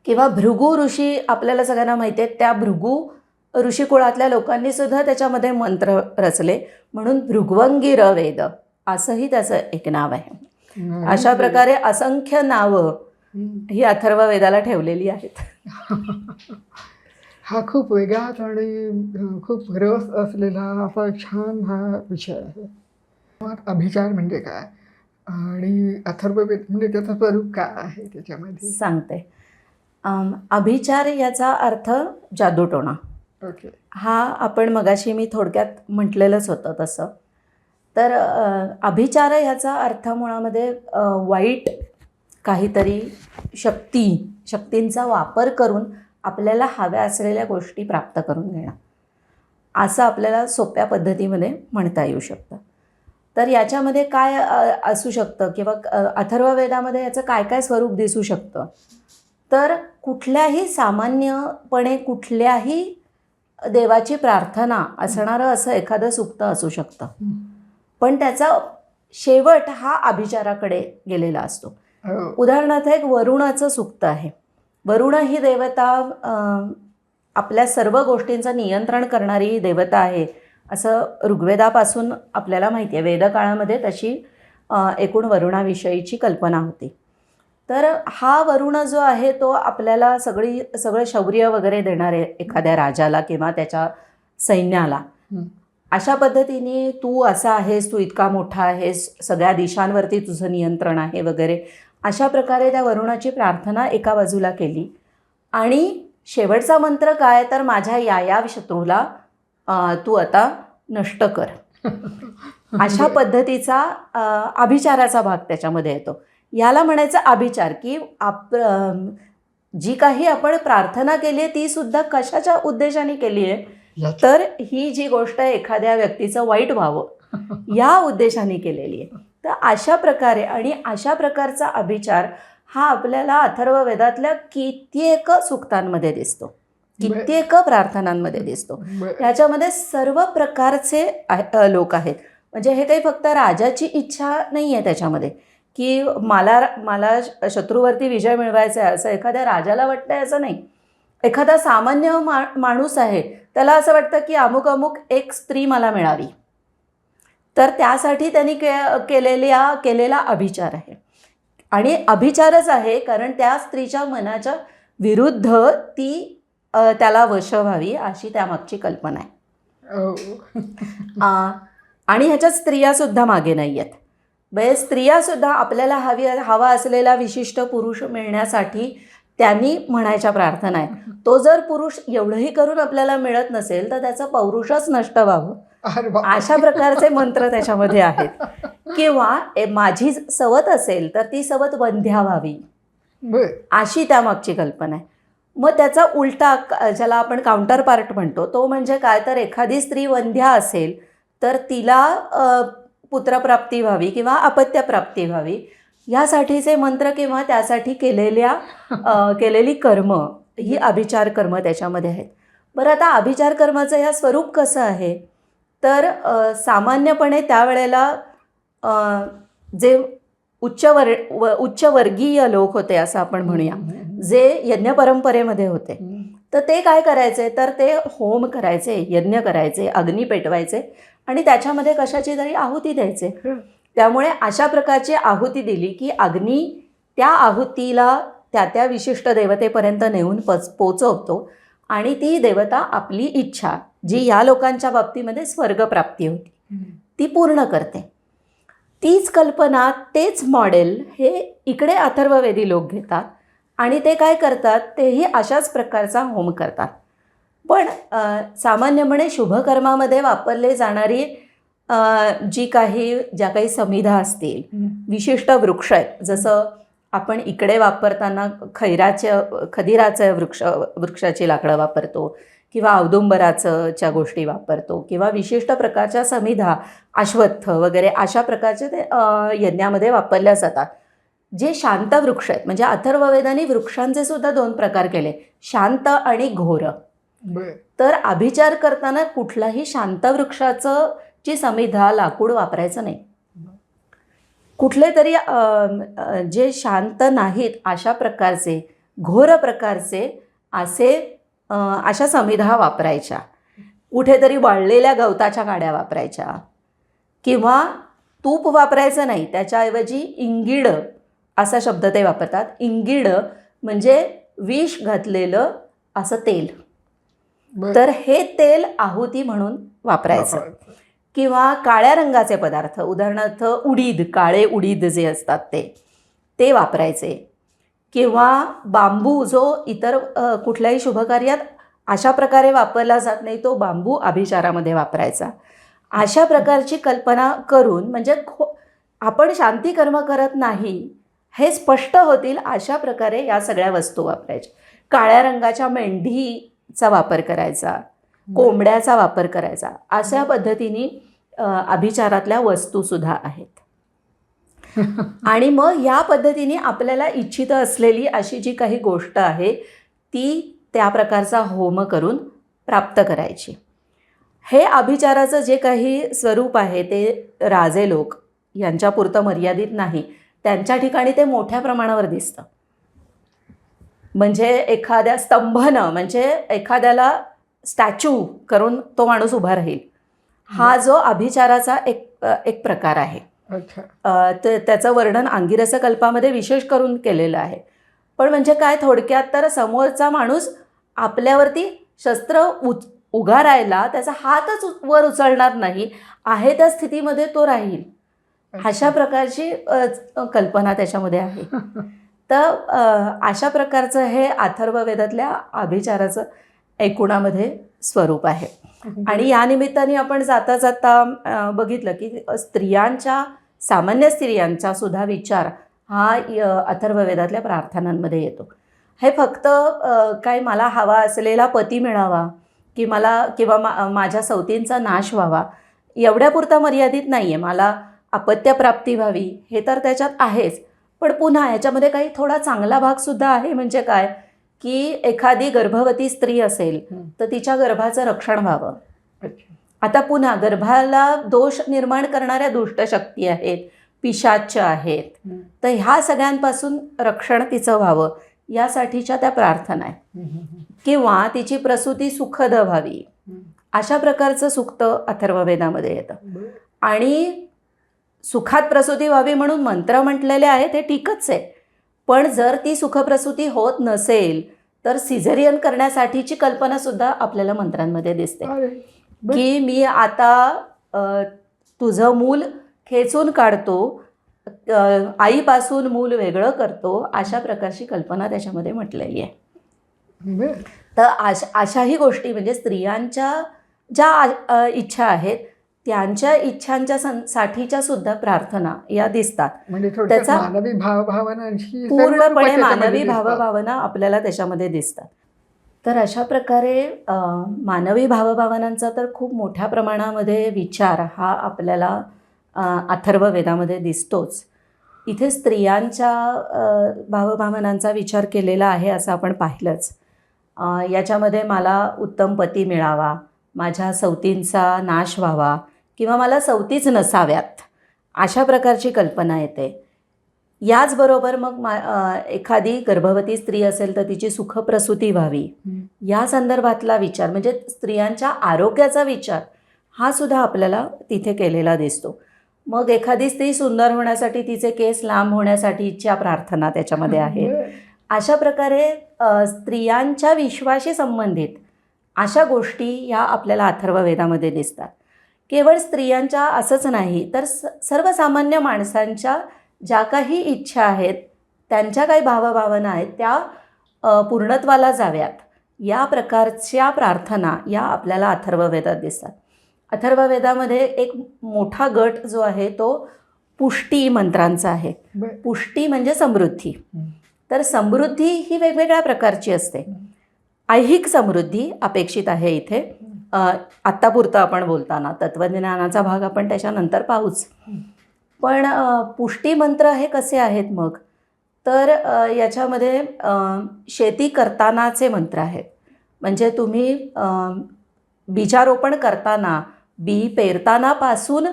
S2: किंवा भृगू ऋषी आपल्याला सगळ्यांना माहिती आहेत, त्या भृगू ऋषिकुळातल्या लोकांनी सुद्धा त्याच्यामध्ये मंत्र रचले, म्हणून भृग्वंगिर वेद असंही त्याचं एक नाव आहे. अशा प्रकारे असंख्य नावं ही अथर्ववेदाला ठेवलेली आहेत.
S1: हा खूप वेगळाच आणि खूप रस असलेला असा एक छान हा विषय आहे. मग अभिचार म्हणजे काय आणि अथर्ववेद म्हणजे त्याचं स्वरूप काय आहे त्याच्यामध्ये
S2: सांगते. अभिचार याचा अर्थ जादूटोणा.
S1: ओके.
S2: हा आपण मगाशी मी थोडक्यात म्हटलेलंच होतं तसं. तर अभिचार ह्याचा अर्थ मुळामध्ये वाईट काहीतरी शक्तींचा वापर करून आपल्याला हव्या असलेल्या गोष्टी प्राप्त करून घेणं, असं आपल्याला सोप्या पद्धतीमध्ये म्हणता येऊ शकतं. तर याच्यामध्ये काय असू शकतं किंवा अथर्ववेदामध्ये याचं काय काय स्वरूप दिसू शकतं, तर कुठल्याही सामान्यपणे कुठल्याही देवाची प्रार्थना असणारं असं एखादं सुक्त असू शकतं, पण त्याचा शेवट हा अभिचाराकडे गेलेला असतो. उदाहरणार्थ एक वरुणाचं सुक्त आहे. वरुण ही देवता आपल्या सर्व गोष्टींचं नियंत्रण करणारी देवता आहे असं ऋग्वेदापासून आपल्याला माहिती आहे. वेदकाळामध्ये तशी एकूण वरुणाविषयीची कल्पना होती. तर हा वरुण जो आहे तो आपल्याला सगळं शौर्य वगैरे देणारे एखाद्या राजाला किंवा त्याच्या सैन्याला, अशा पद्धतीने तू असा आहेस, तू इतका मोठा आहेस, सगळ्या दिशांवरती तुझं नियंत्रण आहे वगैरे, अशा प्रकारे त्या वरुणाची प्रार्थना एका बाजूला केली. आणि शेवटचा मंत्र काय, तर माझ्या या शत्रूला तू आता नष्ट कर, अशा पद्धतीचा अभिचाराचा भाग त्याच्यामध्ये येतो. याला म्हणायचं अभिचार, की जी काही आपण प्रार्थना केली आहे ती सुद्धा कशाच्या उद्देशाने केली आहे, तर ही जी गोष्ट आहे एखाद्या व्यक्तीचं वाईट व्हावं या उद्देशाने केलेली आहे. तर अशा प्रकारे आणि अशा प्रकारचा अभिचार हा आपल्याला अथर्ववेदातल्या कित्येक सुक्तांमध्ये दिसतो, कित्येक प्रार्थनांमध्ये दिसतो. याच्यामध्ये सर्व प्रकारचे लोक आहेत. म्हणजे हे काही फक्त राजाची इच्छा नाही आहे त्याच्यामध्ये, की मला शत्रूवरती विजय मिळवायचा आहे असं एखाद्या राजाला वाटतं आहे असं नाही. एखादा सामान्य माणूस आहे, त्याला असं वाटतं की अमुक एक स्त्री मला मिळावी, तर त्यासाठी त्यांनी केलेला अभिचार आहे. आणि अभिचारच आहे कारण त्या स्त्रीच्या मनाच्या विरुद्ध ती त्याला वश व्हावी अशी त्यामागची कल्पना आहे. आणि ह्याच्यात स्त्रियासुद्धा मागे नाही आहेत. स्त्रियासुद्धा आपल्याला हवा असलेला विशिष्ट पुरुष मिळण्यासाठी त्यांनी म्हणायच्या प्रार्थना आहे. तो जर पुरुष एवढंही करून आपल्याला मिळत नसेल तर त्याचं पौरुषच नष्ट व्हावं, अशा प्रकारचे मंत्र त्याच्यामध्ये आहेत. किंवा माझी सवत असेल तर ती सवत वंध्या व्हावी, अशी त्यामागची कल्पना आहे. मग त्याचा उलटा, ज्याला आपण काउंटर पार्ट म्हणतो, तो म्हणजे काय, तर एखादी स्त्री वंध्या असेल तर तिला पुत्रप्राप्ती व्हावी किंवा अपत्यप्राप्ती व्हावी, यासाठीचे मंत्र किंवा त्यासाठी केलेली कर्म ही अभिचार कर्म त्याच्यामध्ये आहेत. बरं, आता अभिचार कर्माचं या स्वरूप कसं आहे, तर सामान्यपणे त्यावेळेला जे उच्चवर्गीय लोक होते असं आपण म्हणूया, जे यज्ञ परंपरेमध्ये होते, तर ते काय करायचे, तर ते होम करायचे, यज्ञ करायचे, अग्नी पेटवायचे आणि त्याच्यामध्ये कशाची तरी आहुती द्यायचे. त्यामुळे अशा प्रकारची आहुती दिली की अग्नी त्या आहुतीला त्या विशिष्ट देवतेपर्यंत नेऊन पोचवतो आणि ती देवता आपली इच्छा, जी या लोकांच्या बाबतीमध्ये स्वर्गप्राप्ती होती, ती पूर्ण करते. तीच कल्पना, तेच मॉडेल हे इकडे अथर्ववेदी लोक घेतात आणि ते काय करतात, तेही अशाच प्रकारचा होम करतात. पण सामान्यपणे शुभकर्मामध्ये वापरले जाणारी ज्या काही समिधा असतील, विशिष्ट वृक्ष आहेत, जसं आपण इकडे वापरताना खदिराचं वृक्षाची लाकडं वापरतो किंवा औदुंबराच्या गोष्टी वापरतो किंवा विशिष्ट प्रकारच्या समिधा, अश्वत्थ वगैरे अशा प्रकारचे ते यज्ञामध्ये वापरल्या जातात. जे शांत वृक्ष आहेत, म्हणजे अथर्ववेदांनी वृक्षांचे सुद्धा 2 प्रकार केले, शांत आणि घोर. तर अभिचार करताना कुठलाही शांत वृक्षाचं ची समिधा, लाकूड वापरायचं नाही. कुठले तरी जे शांत नाहीत अशा प्रकारचे, घोर प्रकारचे अशा समिधा वापरायच्या. कुठेतरी वाळलेल्या गवताच्या काड्या वापरायच्या किंवा तूप वापरायचं नाही, त्याच्याऐवजी इंगिड असा शब्द ते वापरतात. इंगिड म्हणजे विष घातलेलं असं तेल. तर हे तेल आहुती म्हणून वापरायचं. किंवा काळ्या रंगाचे पदार्थ, उदाहरणार्थ उडीद, काळे उडीद जे असतात ते वापरायचे. किंवा बांबू, जो इतर कुठल्याही शुभकार्यात अशा प्रकारे वापरला जात नाही, तो बांबू अभिचारामध्ये वापरायचा. अशा प्रकारची कल्पना करून, म्हणजे आपण शांती कर्म करत नाही हे स्पष्ट होतील अशा प्रकारे या सगळ्या वस्तू वापरायच्या. काळ्या रंगाच्या मेंढीचा वापर करायचा, कोंबड्याचा वापर करायचा. अशा पद्धतीने अभिचारातल्या वस्तूसुद्धा आहेत. आणि मग या पद्धतीने आपल्याला इच्छित असलेली अशी जी काही गोष्ट आहे ती त्या प्रकारचा होम करून प्राप्त करायची. हे अभिचाराचं जे काही स्वरूप आहे ते राजे लोक यांच्यापुरतं मर्यादित नाही, त्यांच्या ठिकाणी ते मोठ्या प्रमाणावर दिसतं. म्हणजे एखाद्या स्तंभनं, म्हणजे एखाद्याला स्टॅच्यू करून तो माणूस उभा राहील, हा जो अभिचाराचा एक प्रकार आहे. त्याचं वर्णन अंगिरस कल्पामध्ये विशेष करून केलेलं आहे. पण म्हणजे काय, थोडक्यात तर समोरचा माणूस आपल्यावरती शस्त्र उगारायला त्याचा हातच वर उचलणार नाही, आहे त्या स्थितीमध्ये तो राहील, अशा प्रकारची कल्पना त्याच्यामध्ये आहे. तर अशा प्रकारचं हे अथर्ववेदातल्या अभिचाराचं एकूणामध्ये स्वरूप आहे. आणि या निमित्ताने आपण जाता जाता बघितलं की सामान्य स्त्रियांचा सुद्धा विचार हा अथर्ववेदातल्या प्रार्थनांमध्ये येतो. हे फक्त काय मला हवा असलेला पती मिळावा की किंवा माझ्या सवतींचा नाश व्हावा एवढ्यापुरता मर्यादित नाही आहे, मला अपत्यप्राप्ती व्हावी हे तर त्याच्यात आहेच. पण पुन्हा याच्यामध्ये काही थोडा चांगला भागसुद्धा आहे. म्हणजे काय की एखादी गर्भवती स्त्री असेल तर तिच्या गर्भाचं रक्षण व्हावं. आता पुन्हा गर्भाला दोष निर्माण करणाऱ्या दुष्ट शक्ती आहेत, पिशाच आहेत, तर ह्या सगळ्यांपासून रक्षण तिचं व्हावं यासाठीच्या त्या प्रार्थना आहेत. किंवा तिची प्रसूती सुखद व्हावी अशा प्रकारचं सुक्त अथर्ववेदामध्ये येतं. आणि सुखात प्रसूती व्हावी म्हणून मंत्र म्हटलेले आहेत हे ठीकच आहे, पण जर ती सुखप्रसूती होत नसेल तर सिझेरियन करण्यासाठीची कल्पनासुद्धा आपल्याला मंत्रांमध्ये दिसते की मी आता तुझं मूल खेचून काढतो, आईपासून मूल वेगळं करतो, अशा प्रकारची कल्पना त्याच्यामध्ये म्हटलेली आहे. तर अशाही गोष्टी म्हणजे स्त्रियांच्या ज्या इच्छा आहेत त्यांच्या इच्छांच्या साठीच्या सुद्धा प्रार्थना या दिसतात.
S1: म्हणजे त्याचा मानवी भावभावनांशी
S2: पूर्णपणे मानवी भावभावना आपल्याला त्याच्यामध्ये दिसतात. तर अशा प्रकारे मानवी भावभावनांचा तर खूप मोठ्या प्रमाणामध्ये विचार हा आपल्याला अथर्ववेदामध्ये दिसतोच. इथे स्त्रियांच्या भावभावनांचा विचार केलेला आहे असं आपण पाहिलंच. याच्यामध्ये मला उत्तम पती मिळावा, माझ्या सवतींचा नाश व्हावा किंवा मला सवतीच नसाव्यात, अशा प्रकारची कल्पना येते. याचबरोबर मग एखादी गर्भवती स्त्री असेल तर तिची सुखप्रसूती व्हावी, या संदर्भातला विचार म्हणजे स्त्रियांच्या आरोग्याचा विचार हा सुद्धा आपल्याला तिथे केलेला दिसतो. मग एखादी स्त्री सुंदर होण्यासाठी, तिचे केस लांब होण्यासाठीच्या प्रार्थना त्याच्यामध्ये आहेत. अशा प्रकारे स्त्रियांच्या विश्वाशी संबंधित अशा गोष्टी या आपल्याला अथर्ववेदामध्ये दिसतात. केवळ स्त्रियांच्या असंच नाही, तर सर्वसामान्य माणसांच्या ज्या काही इच्छा आहेत, त्यांच्या काही भावभावना आहेत, त्या पूर्णत्वाला जाव्यात या प्रकारच्या प्रार्थना या आपल्याला अथर्ववेदात दिसतात. अथर्ववेदामध्ये एक मोठा गट जो आहे तो पुष्टी मंत्रांचा आहे. पुष्टी म्हणजे समृद्धी. तर समृद्धी ही वेगवेगळ्या प्रकारची असते. ऐहिक समृद्धी अपेक्षित आहे इथे. आत्तापुरतं आपण बोलताना तत्त्वज्ञानाचा भाग आपण त्याच्यानंतर पाहूच. पण पुष्टी मंत्र हे कसे आहेत मग? तर याच्यामध्ये शेती करतानाचे मंत्र आहेत. म्हणजे तुम्ही बीजारोपण करताना, बी पेरतानापासून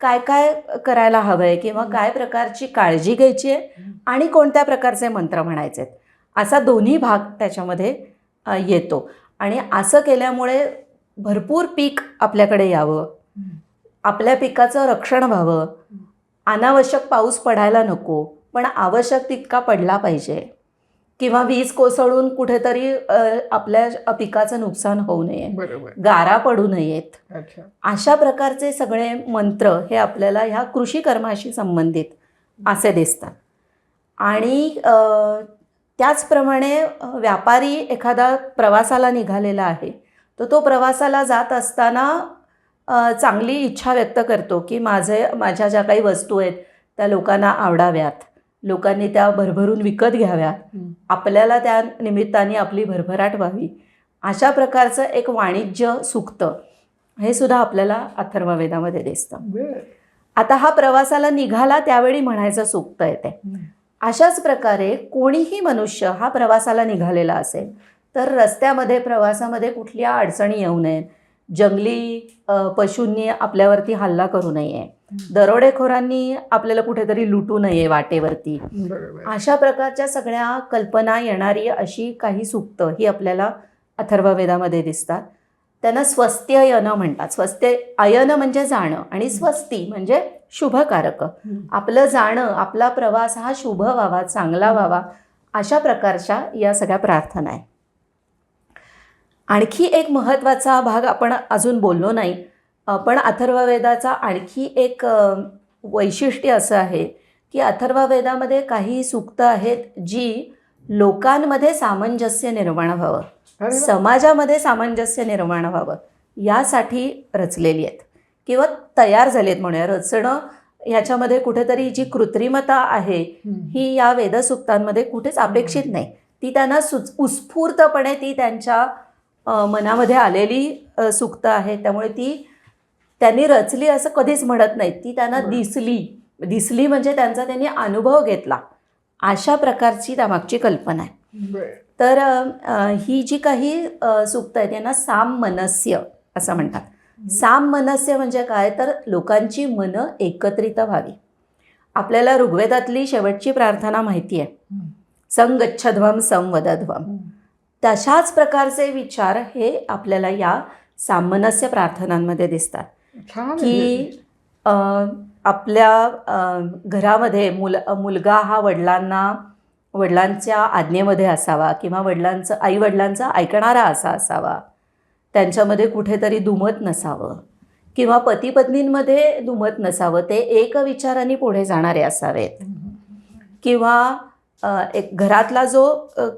S2: काय काय करायला हवं आहे किंवा काय प्रकारची काळजी घ्यायची आहे आणि कोणत्या प्रकारचे मंत्र म्हणायचे आहेत, असा दोन्ही भाग त्याच्यामध्ये येतो. आणि असं केल्यामुळे भरपूर पीक आपल्याकडे यावं, आपल्या पिकाचं रक्षण व्हावं, अनावश्यक पाऊस पडायला नको पण आवश्यक तितका पडला पाहिजे, किंवा वीज कोसळून कुठेतरी आपल्या पिकाचं नुकसान होऊ नये, गारा पडू नयेत, अशा प्रकारचे सगळे मंत्र हे आपल्याला ह्या कृषी कर्माशी संबंधित असे दिसतात. आणि त्याचप्रमाणे व्यापारी एखादा प्रवासाला निघालेला आहे, तर तो प्रवासाला जात असताना चांगली इच्छा व्यक्त करतो की माझ्या ज्या काही वस्तू आहेत त्या लोकांना आवडाव्यात, लोकांनी त्या भरभरून विकत घ्याव्यात, आपल्याला त्या निमित्ताने आपली भरभराट व्हावी, अशा प्रकारचं एक वाणिज्य सूक्त हे सुद्धा आपल्याला अथर्ववेदामध्ये दिसतं. आता हा प्रवासाला निघाला त्यावेळी म्हणायचं सूक्त आहे ते. अशाच प्रकारे कोणीही मनुष्य हा प्रवासाला निघालेला असेल तर रस्त्यामध्ये प्रवासामध्ये कुठल्या अडचणी येऊ नयेत, जंगली पशूंनी आपल्यावरती हल्ला करू नये, दरोडेखोरांनी आपल्याला कुठेतरी लुटू नये वाटेवरती, अशा प्रकारच्या सगळ्या कल्पना येणारी अशी काही सूक्त ही आपल्याला अथर्ववेदामध्ये दिसतात. त्यांना स्वस्त्ययन म्हणतात. अयन म्हणजे जाणं आणि स्वस्ती म्हणजे शुभकारक. आपलं जाणं, आपला प्रवास हा शुभ व्हावा, चांगला व्हावा, अशा प्रकारच्या या सगळ्या प्रार्थना आहे. आणखी एक महत्त्वाचा भाग आपण अजून बोललो नाही, पण अथर्ववेदाचा आणखी एक वैशिष्ट्य असं आहे की अथर्ववेदामध्ये काही सूक्त आहेत जी लोकांमध्ये सामंजस्य निर्माण व्हावं, समाजामध्ये सामंजस्य निर्माण व्हावं यासाठी रचलेली आहेत किंवा तयार झालेत म्हणूया. रचणं ह्याच्यामध्ये कुठेतरी जी कृत्रिमता आहे ही या वेदसूक्तांमध्ये कुठेच अपेक्षित नाही. ती त्यांना उत्स्फूर्तपणे ती त्यांच्या मनामध्ये आलेली सूक्त आहे. त्यामुळे ती त्यांनी रचली असं कधीच म्हणत नाहीत. ती त्यांना दिसली म्हणजे त्यांचा त्यांनी अनुभव घेतला, अशा प्रकारची त्यामागची कल्पना आहे. तर ही जी काही सूक्त आहेत यांना साममनस्य असं म्हणतात. साममनस्य म्हणजे काय, तर लोकांची मनं एकत्रित व्हावी. आपल्याला ऋग्वेदातली शेवटची प्रार्थना माहिती आहे, संगच्छध्वम संवदध्वम. तशाच प्रकारचे विचार हे आपल्याला या साममनस्य प्रार्थनांमध्ये दिसतात की आपल्या घरामध्ये मुलगा हा वडिलांच्या आज्ञेमध्ये असावा किंवा आईवडिलांचा ऐकणारा असावा, त्यांच्यामध्ये कुठेतरी दुमत नसावं किंवा पतीपत्नींमध्ये दुमत नसावं, ते एक विचाराने पुढे जाणारे असावेत, किंवा एक घरातला जो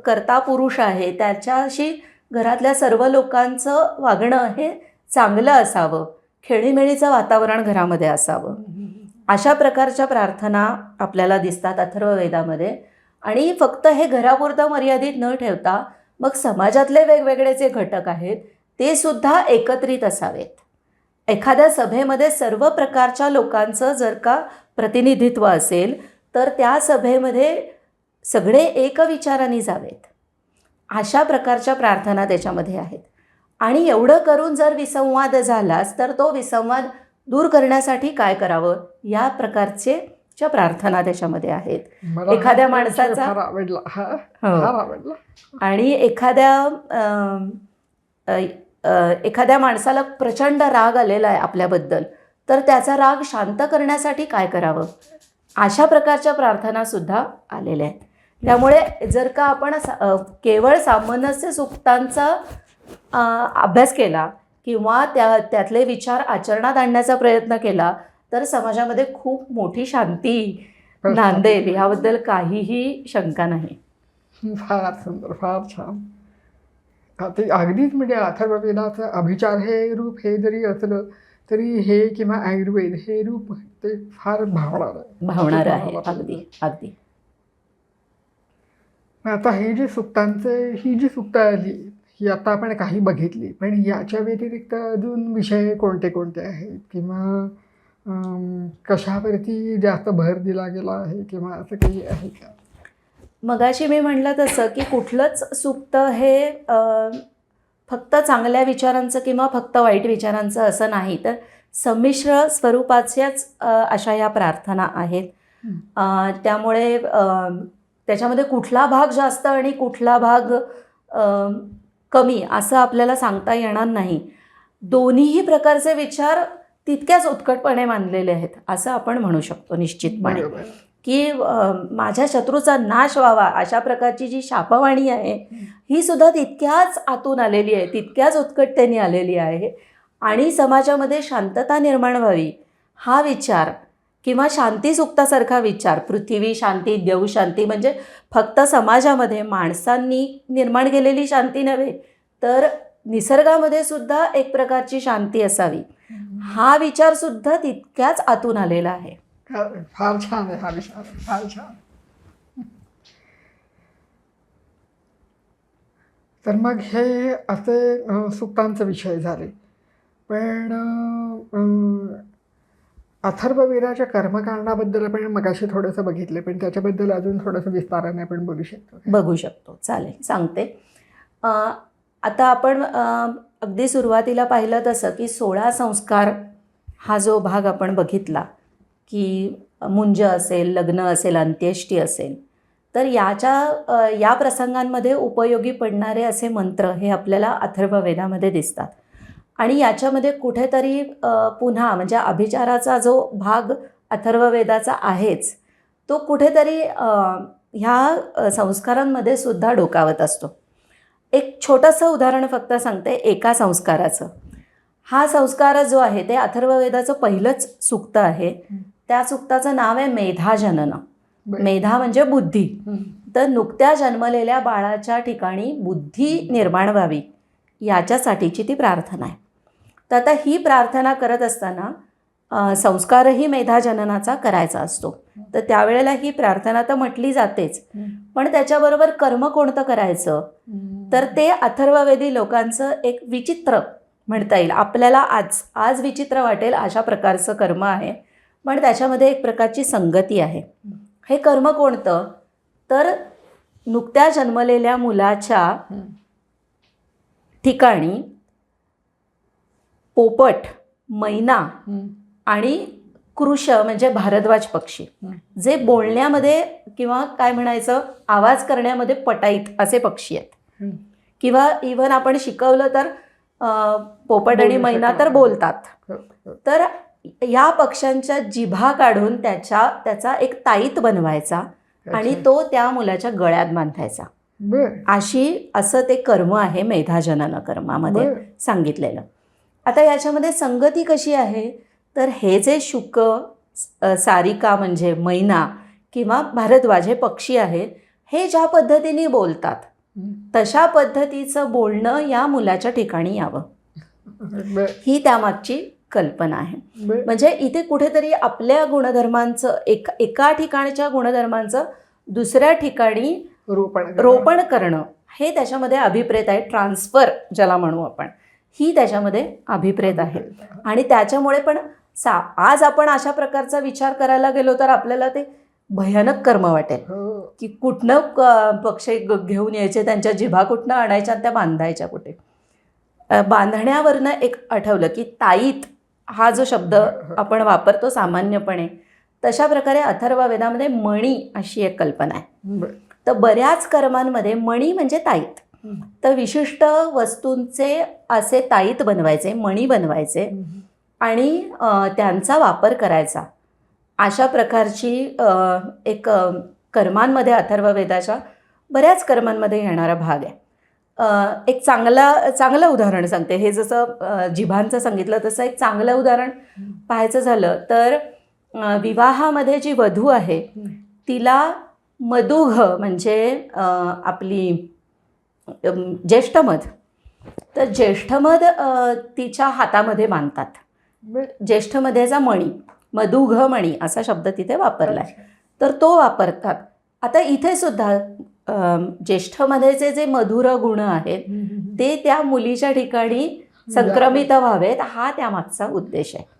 S2: कर्ता पुरुष आहे त्याच्याशी घरातल्या सर्व लोकांचं वागणं हे चांगलं असावं, खेळीमेळीचं वातावरण घरामध्ये असावं, अशा प्रकारच्या प्रार्थना आपल्याला दिसतात अथर्ववेदामध्ये. आणि फक्त हे घरापुरतं मर्यादित न ठेवता मग समाजातले वेगवेगळे जे घटक आहेत ते सुद्धा एकत्रित असावेत. एखाद्या सभेमध्ये सर्व प्रकारच्या लोकांचं जर का प्रतिनिधित्व असेल तर त्या सभेमध्ये सगळे एकविचाराने जावेत, अशा प्रकारच्या प्रार्थना त्याच्यामध्ये आहेत. आणि एवढं करून जर विसंवाद झालाच तर तो विसंवाद दूर करण्यासाठी काय करावं, या प्रकारचे च्या प्रार्थना त्याच्यामध्ये आहेत.
S1: मला
S2: एखाद्या
S1: हा विषय
S2: माणसाचा
S1: फार आवडला, हा
S2: हो.
S1: फार आवडला.
S2: आणि एखाद्या माणसाला प्रचंड राग आलेला आहे आपल्याबद्दल, तर त्याचा राग शांत करण्यासाठी काय करावं, अशा प्रकारच्या प्रार्थनासुद्धा आलेल्या आहेत. त्यामुळे जर का आपण केवळ सामनस्य सूक्तांचा अभ्यास केला किंवा त्यातले विचार आचरणात आणण्याचा प्रयत्न केला तर समाजामध्ये खूप मोठी शांती नांदेल, याबद्दल काहीही शंका नाही.
S1: फार सुंदर, फार छान. ते अगदीच म्हणजे अथर्ववेदाचं अभिचार हे रूप हे जरी असलं तरी हे किंवा आयुर्वेद हे रूप ते फार
S2: भावणार आहे. अगदी अगदी.
S1: आता ही जी सुक्तं आली ही आता आपण काही बघितली, पण याच्या व्यतिरिक्त अजून विषय कोणते कोणते आहेत किंवा कशावरती जास्त भर दिला गेला आहे किंवा असं काही आहे का?
S2: मगाशी मी म्हटलं तसं की कुठलंच सूक्त हे फक्त चांगल्या विचारांचं किंवा फक्त वाईट विचारांचं असं नाही, तर संमिश्र स्वरूपाच्याच अशा या प्रार्थना आहेत. त्यामुळे त्याच्यामध्ये कुठला भाग जास्त आणि कुठला भाग कमी असं आपल्याला सांगता येणार नाही. दोन्हीही प्रकारचे विचार तितक्याच उत्कटपणे मानलेले आहेत असं आपण म्हणू शकतो निश्चितपणे. की माझ्या शत्रूचा नाश व्हावा अशा प्रकारची जी शापवाणी आहे ही सुद्धा तितक्याच आतून आलेली आहे, तितक्याच उत्कटतेने आलेली आहे. आणि समाजामध्ये शांतता निर्माण व्हावी हा विचार किंवा शांती सुक्तासारखा विचार, पृथ्वी शांती देव शांती, म्हणजे फक्त समाजामध्ये माणसांनी निर्माण केलेली शांती नव्हे तर निसर्गामध्ये सुद्धा एक प्रकारची शांती असावी, हा विचार सुद्धा तितक्याच आतून आलेला आहे.
S1: फार छान आहे हा विचार, फार छान. तर मग हे असे सुक्तांचे विषय झाले, पण अथर्ववेदाच्या कर्मकांडाबद्दल आपण मगाशी थोडंसं बघितलं, पण त्याच्याबद्दल अजून थोडंसं विस्ताराने आपण बघू शकतो.
S2: चालेल, सांगते. आता आपण अगदी सुरुवातीला पाहिलं तसं की 16 संस्कार हा जो भाग आपण बघितला की मुंज असेल, लग्न असेल, अंत्येष्टी असेल, तर या प्रसंगांमध्ये उपयोगी पडणारे असे मंत्र हे आपल्याला अथर्ववेदामध्ये दिसतात. आणि याच्यामध्ये कुठेतरी पुन्हा म्हणजे अभिचाराचा जो भाग अथर्ववेदाचा आहेच तो कुठेतरी ह्या संस्कारांमध्ये सुद्धा डोकावत असतो. एक छोटंसं उदाहरण फक्त सांगते एका संस्काराचं. हा संस्कार जो आहे ते अथर्ववेदाचं पहिलंच सूक्त आहे. त्या सूक्ताचं नाव आहे मेधाजनन. मेधा म्हणजे बुद्धी. तर नुकत्या जन्मलेल्या बाळाच्या ठिकाणी बुद्धी निर्माण व्हावी याच्यासाठीची ती प्रार्थना आहे. तर आता ही प्रार्थना करत असताना संस्कारही मेधाजननाचा करायचा असतो. तर त्यावेळेला ही प्रार्थना तर म्हटली जातेच, पण त्याच्याबरोबर कर्म कोणतं करायचं, तर ते अथर्ववेदी लोकांचं एक विचित्र म्हणता येईल. आपल्याला आज विचित्र वाटेल अशा प्रकारचं कर्म आहे, पण त्याच्यामध्ये एक प्रकारची संगती आहे. हे कर्म कोणतं, तर नुकत्या जन्मलेल्या मुलाच्या ठिकाणी पोपट, मैना आणि कृष म्हणजे भारद्वाज पक्षी, जे बोलण्यामध्ये किंवा काय म्हणायचं आवाज करण्यामध्ये पटाईत असे पक्षी आहेत. किंवा इव्हन आपण शिकवलं तर पोपट आणि मैना तर बोलतात. तर या पक्ष्यांच्या जिभा काढून त्याचा एक ताईत बनवायचा आणि तो त्या मुलाच्या गळ्यात बांधायचा. असं ते कर्म आहे मेधाजनन कर्मामध्ये सांगितलेलं. आता याच्यामध्ये संगती कशी आहे, तर हे जे शुक, सारिका म्हणजे मैना किंवा भारद्वाज हे पक्षी आहेत, हे ज्या पद्धतीने बोलतात तशा पद्धतीचं बोलणं या मुलाच्या ठिकाणी यावं, ही त्यामागची कल्पना आहे. म्हणजे इथे कुठेतरी आपल्या गुणधर्मांचं एका ठिकाणच्या गुणधर्मांचं दुसऱ्या ठिकाणी रोपण करणं हे त्याच्यामध्ये अभिप्रेत आहे. ट्रान्सफर ज्याला म्हणू आपण, ही त्याच्यामध्ये अभिप्रेत आहे. आणि त्याच्यामुळे पण आज आपण अशा प्रकारचा विचार करायला गेलो तर आपल्याला ते भयानक कर्म वाटेल की कुठनं पक्षी घेऊन यायचे, त्यांच्या जिभा कुठनं आणायच्या, त्या बांधायच्या कुठे. बांधण्यावरनं एक आठवलं की ताईत हा जो शब्द आपण वापरतो सामान्यपणे, तशा प्रकारे अथर्ववेदामध्ये मणी अशी एक कल्पना आहे.
S1: बरं.
S2: तर बऱ्याच कर्मांमध्ये मणी म्हणजे ताईत. तर विशिष्ट वस्तूंचे असे ताईत बनवायचे, मणी बनवायचे आणि त्यांचा वापर करायचा. अशा प्रकारची एक कर्मांमध्ये अथर्ववेदाच्या बऱ्याच कर्मांमध्ये येणारा भाग आहे. एक चांगलं उदाहरण सांगते. हे जसं जिभांचं सांगितलं तसं एक चांगलं उदाहरण पाहायचं झालं तर विवाहामध्ये जी वधू आहे तिला मधुघ म्हणजे आपली ज्येष्ठमध, तर ज्येष्ठमध तिच्या हातामध्ये बांधतात. ज्येष्ठमध्याचा मणी, मधुघ मणी असा शब्द तिथे वापरला आहे, तर तो वापरतात. आता इथे सुद्धा ज्येष्ठमध्येचे जे मधुर गुण आहेत ते त्या मुलीच्या ठिकाणी संक्रमित व्हावेत, हा त्यामागचा उद्देश आहे.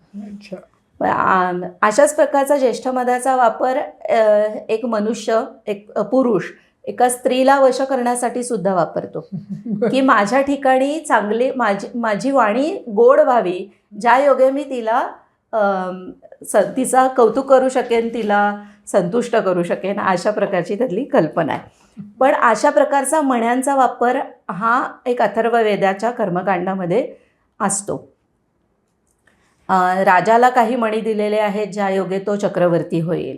S2: अशाच प्रकारचा ज्येष्ठमधाचा वापर एक मनुष्य, एक पुरुष एका स्त्रीला वश करण्यासाठी सुद्धा वापरतो की माझ्या ठिकाणी चांगली माझी वाणी गोड व्हावी, ज्या योगे मी तिला तिचा कौतुक करू शकेन, तिला संतुष्ट करू शकेन, अशा प्रकारची त्यातली कल्पना आहे. पण अशा प्रकारचा मण्यांचा वापर हा एक अथर्ववेदाच्या कर्मकांडामध्ये असतो. राजाला काही मणी दिलेले आहेत ज्या योगे तो चक्रवर्ती होईल,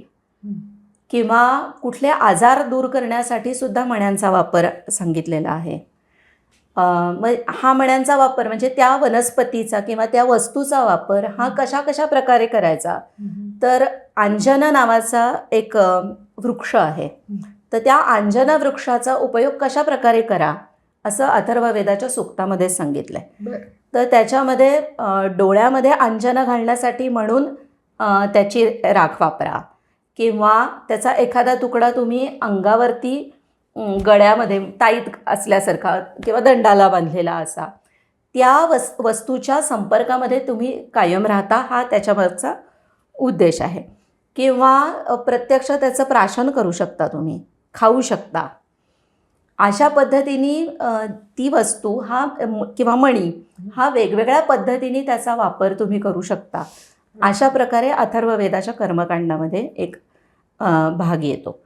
S2: किंवा कुठले आजार दूर करण्यासाठी सुद्धा मण्यांचा वापर सांगितलेला आहे. मग हा मण्यांचा वापर म्हणजे त्या वनस्पतीचा किंवा त्या वस्तूचा वापर हा कशा प्रकारे करायचा, तर अंजन नावाचा एक वृक्ष आहे, तर त्या अंजन वृक्षाचा उपयोग कशा प्रकारे करा असं अथर्ववेदाच्या सूक्तामध्ये सांगितलं आहे. तर त्याच्यामध्ये डोळ्यामध्ये अंजन घालण्यासाठी म्हणून त्याची राख वापरा, किंवा त्याचा एखादा तुकडा तुम्ही अंगावरती गळ्यामध्ये ताईत असल्यासारखा किंवा दंडाला बांधलेला असा त्या वस्तूच्या संपर्कामध्ये तुम्ही कायम राहता, हा त्याच्यामागचा उद्देश आहे. किंवा प्रत्यक्ष त्याचं प्राशन करू शकता, तुम्ही खाऊ शकता. अशा पद्धतीने ती वस्तू हा किंवा मणी हा वेगवेगळ्या पद्धतीने त्याचा वापर तुम्ही करू शकता. अशा प्रकारे अथर्ववेदाच्या कर्मकांडामध्ये एक भाग येतो.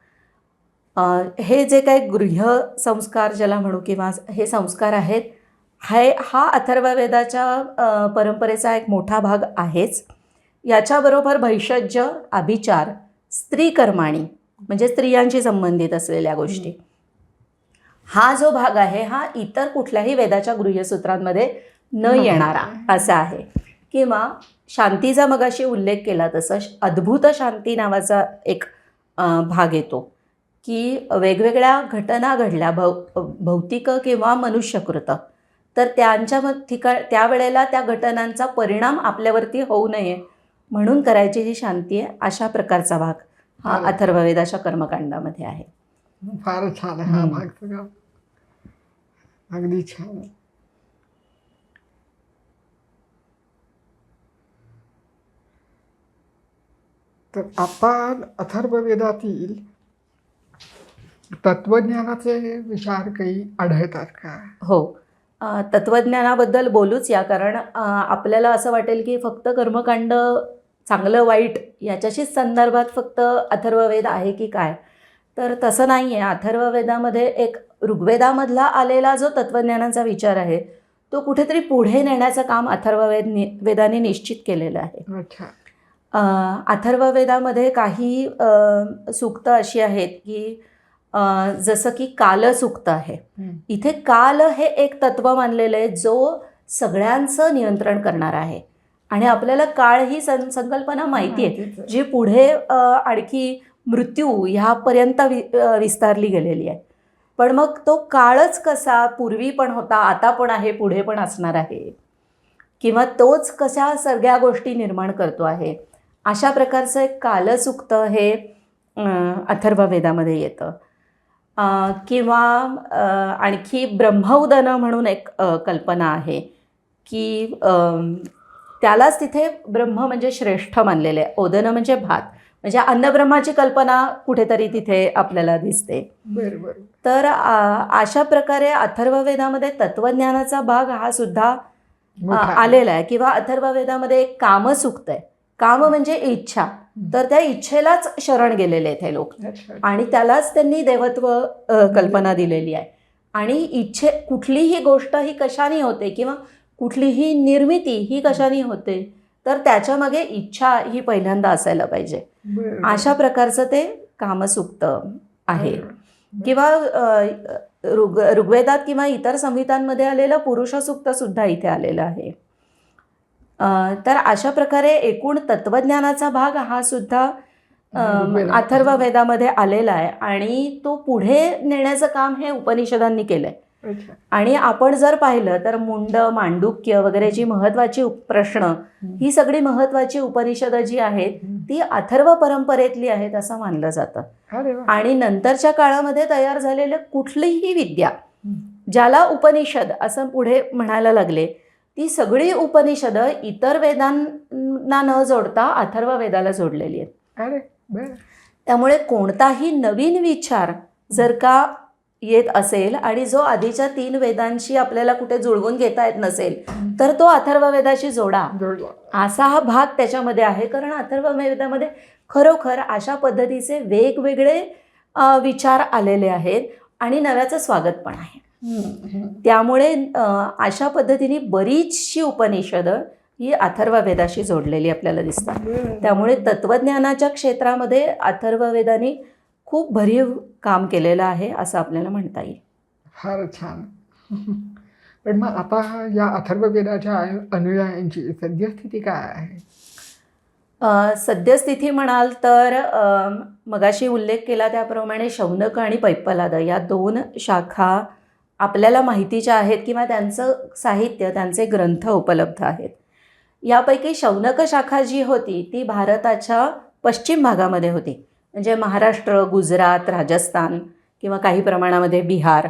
S2: हे जे काही गृह्य संस्कार ज्याला म्हणू किंवा हे संस्कार आहेत, हा अथर्ववेदाच्या परंपरेचा एक मोठा भाग आहेच. याच्याबरोबर भैषज्य, अभिचार, स्त्री कर्माणी म्हणजे स्त्रियांशी संबंधित असलेल्या गोष्टी, हा जो भाग आहे हा इतर कुठल्याही वेदाच्या गृह्यसूत्रांमध्ये न येणारा असा आहे. किंवा शांतीचा मगाशी उल्लेख केला तसं अद्भुत शांती नावाचा एक भाग येतो की वेगवेगळ्या घटना घडल्या भौतिक किंवा मनुष्यकृत, तर त्यांच्या त्यावेळेला त्या घटनांचा परिणाम आपल्यावरती होऊ नये म्हणून करायची जी शांती आहे, अशा प्रकारचा भाग हा अथर्ववेदाच्या कर्मकांडामध्ये आहे.
S1: फारच छान आहे हा भाग सगळा, अगदी छान. तर आपण अथर्ववेदातील तत्वज्ञानाचे विचार काही आढळतात का?
S2: हो, तत्वज्ञानाबद्दल बोलूच या, कारण आपल्याला असं वाटेल की फक्त कर्मकांड चांगलं वाईट याच्याशीच संदर्भात फक्त अथर्ववेद आहे की काय, तर तसं नाही आहे. अथर्ववेदामध्ये एक ऋग्वेदामधला आलेला जो तत्वज्ञानाचा विचार आहे तो कुठेतरी पुढे नेण्याचं काम वेदाने निश्चित केलेलं आहे.
S1: अच्छा.
S2: अथर्ववेदामध्ये काही सूक्त अशी आहेत की जसं की कालसूक्त आहे. इथे काल हे एक तत्व मानलेलं आहे जो सगळ्यांचं नियंत्रण करणार आहे, आणि आपल्याला काळ ही संकल्पना माहिती आहे जी पुढे आणखी मृत्यू ह्यापर्यंत विस्तारली गेलेली आहे. पण मग तो काळच कसा पूर्वी पण होता, आता पण आहे, पुढे पण असणार आहे, किंवा तोच कशा सगळ्या गोष्टी निर्माण करतो आहे, अशा प्रकारचं एक कालसूक्त हे अथर्ववेदामध्ये येतं. किंवा आणखी ब्रह्मोदन म्हणून एक कल्पना आहे की त्यालाच तिथे ब्रह्म म्हणजे श्रेष्ठ मानलेले आहे. ओदन म्हणजे भात, म्हणजे अन्नब्रह्माची कल्पना कुठेतरी तिथे आपल्याला दिसते.
S1: बरं बरं.
S2: तर अशा प्रकारे अथर्ववेदामध्ये तत्वज्ञानाचा भाग हा सुद्धा
S1: मोठा आहे.
S2: आलेला आहे. किंवा अथर्ववेदामध्ये एक कामसूक्त आहे. काम म्हणजे इच्छा. तर त्या इच्छेलाच शरण गेलेले आहेत हे लोक
S1: अच्छा.
S2: आणि त्यालाच त्यांनी देवत्व कल्पना दिलेली आहे. आणि कुठलीही गोष्ट ही कशाने होते किंवा कुठलीही निर्मिती ही कशाने होते, तर त्याच्यामागे इच्छा ही पहिल्यांदा असायला पाहिजे.
S1: बरं.
S2: अशा प्रकारचं ते कामसूक्त आहे.
S1: बरं.
S2: किंवा ऋग्वेदात किंवा इतर संहितांमध्ये आलेलं पुरुषसूक्तसुद्धा इथे आलेलं आहे. तर अशा प्रकारे एकूण तत्वज्ञानाचा भाग हा सुद्धा अथर्ववेदामध्ये आलेला आहे आणि तो पुढे नेण्याचं काम हे उपनिषदांनी केलं आहे.
S1: अच्छा.
S2: आणि आपण जर पाहिलं तर मुंड, मांडुक्य वगैरेची महत्त्वाची प्रश्न ही सगळी महत्त्वाची उपनिषदं जी आहेत ती अथर्व परंपरेतली आहेत असं मानलं जातं.
S1: अरे वा.
S2: आणि नंतरच्या काळामध्ये तयार झालेलं कुठलीही विद्या ज्याला उपनिषद असं पुढे म्हणायला लागले, ती सगळी उपनिषदं इतर वेदांना न जोडता अथर्व वेदाला जोडलेली आहेत.
S1: अरे बरं.
S2: त्यामुळे कोणताही नवीन विचार जर का येत असेल आणि जो आधीच्या 3 वेदांशी आपल्याला कुठे जुळवून घेता येत नसेल, तर तो अथर्ववेदाशी जोडा
S1: जोडला.
S2: असा हा भाग त्याच्यामध्ये आहे. कारण अथर्ववेदामध्ये खरोखर अशा पद्धतीचे वेगवेगळे विचार आलेले आहेत आणि नव्याचं स्वागत पण आहे. त्यामुळे अशा पद्धतीने बरीचशी उपनिषदं ही अथर्ववेदाशी जोडलेली आपल्याला दिसतात. त्यामुळे तत्त्वज्ञानाच्या क्षेत्रामध्ये अथर्ववेदाने खूप भरीव काम केलेलं आहे असं आपल्याला म्हणता येईल.
S1: फार छान. पण मग आता या अथर्ववेदाच्या अनुयायांची सद्यस्थिती काय आहे?
S2: सद्यस्थिती म्हणाल तर मगाशी उल्लेख केला त्याप्रमाणे शौनक आणि पैप्पलाद या 2 शाखा आपल्याला माहितीच्या आहेत किंवा त्यांचं साहित्य, त्यांचे ग्रंथ उपलब्ध आहेत. यापैकी शौनक शाखा जी होती ती भारताच्या पश्चिम भागामध्ये होती. म्हणजे महाराष्ट्र, गुजरात, राजस्थान किंवा काही प्रमाणामध्ये बिहार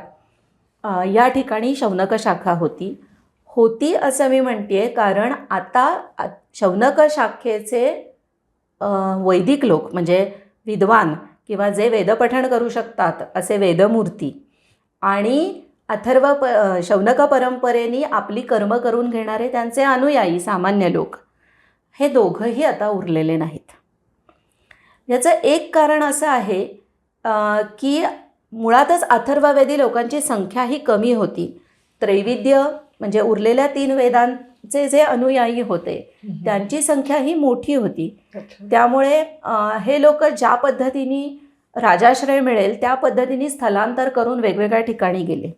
S2: या ठिकाणी शौनक शाखा होती असं मी म्हणते आहे. कारण आता शौनक शाखेचे वैदिक लोक म्हणजे विद्वान किंवा जे वेदपठण करू शकतात असे वेदमूर्ती आणि शौनक परंपरेने आपली कर्म करून घेणारे त्यांचे अनुयायी सामान्य लोक हे दोघंही आता उरलेले नाहीत. याचं एक कारण असं आहे की मुळातच अथर्ववेदी लोकांची संख्या ही कमी होती. त्रैविद्य म्हणजे उरलेल्या 3 वेदांचे जे अनुयायी होते त्यांची संख्या ही मोठी होती. त्यामुळे हे लोक ज्या पद्धतीने राजाश्रय मिळेल त्या पद्धतीने स्थलांतर करून वेगवेगळ्या ठिकाणी गेले.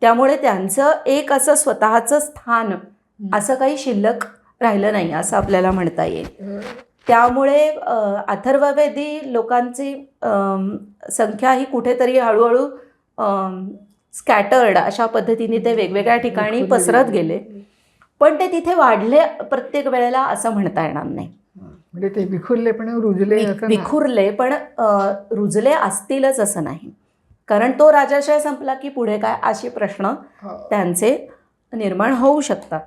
S2: त्यामुळे त्यांचं एक असं स्वतःचं स्थान असं काही शिल्लक राहिलं नाही असं आपल्याला म्हणता येईल. त्यामुळे अथर्ववेदी लोकांची संख्या ही कुठेतरी हळूहळू स्कॅटर्ड अशा पद्धतीने ते वेगवेगळ्या ठिकाणी पसरत गेले. पण ते तिथे वाढले प्रत्येक वेळेला असं म्हणता येणार नाही.
S1: म्हणजे ते विखुरले पण रुजले
S2: पण रुजले असतीलच असं नाही. कारण तो राजाश्रय संपला की पुढे काय असे प्रश्न त्यांचे निर्माण होऊ शकतात.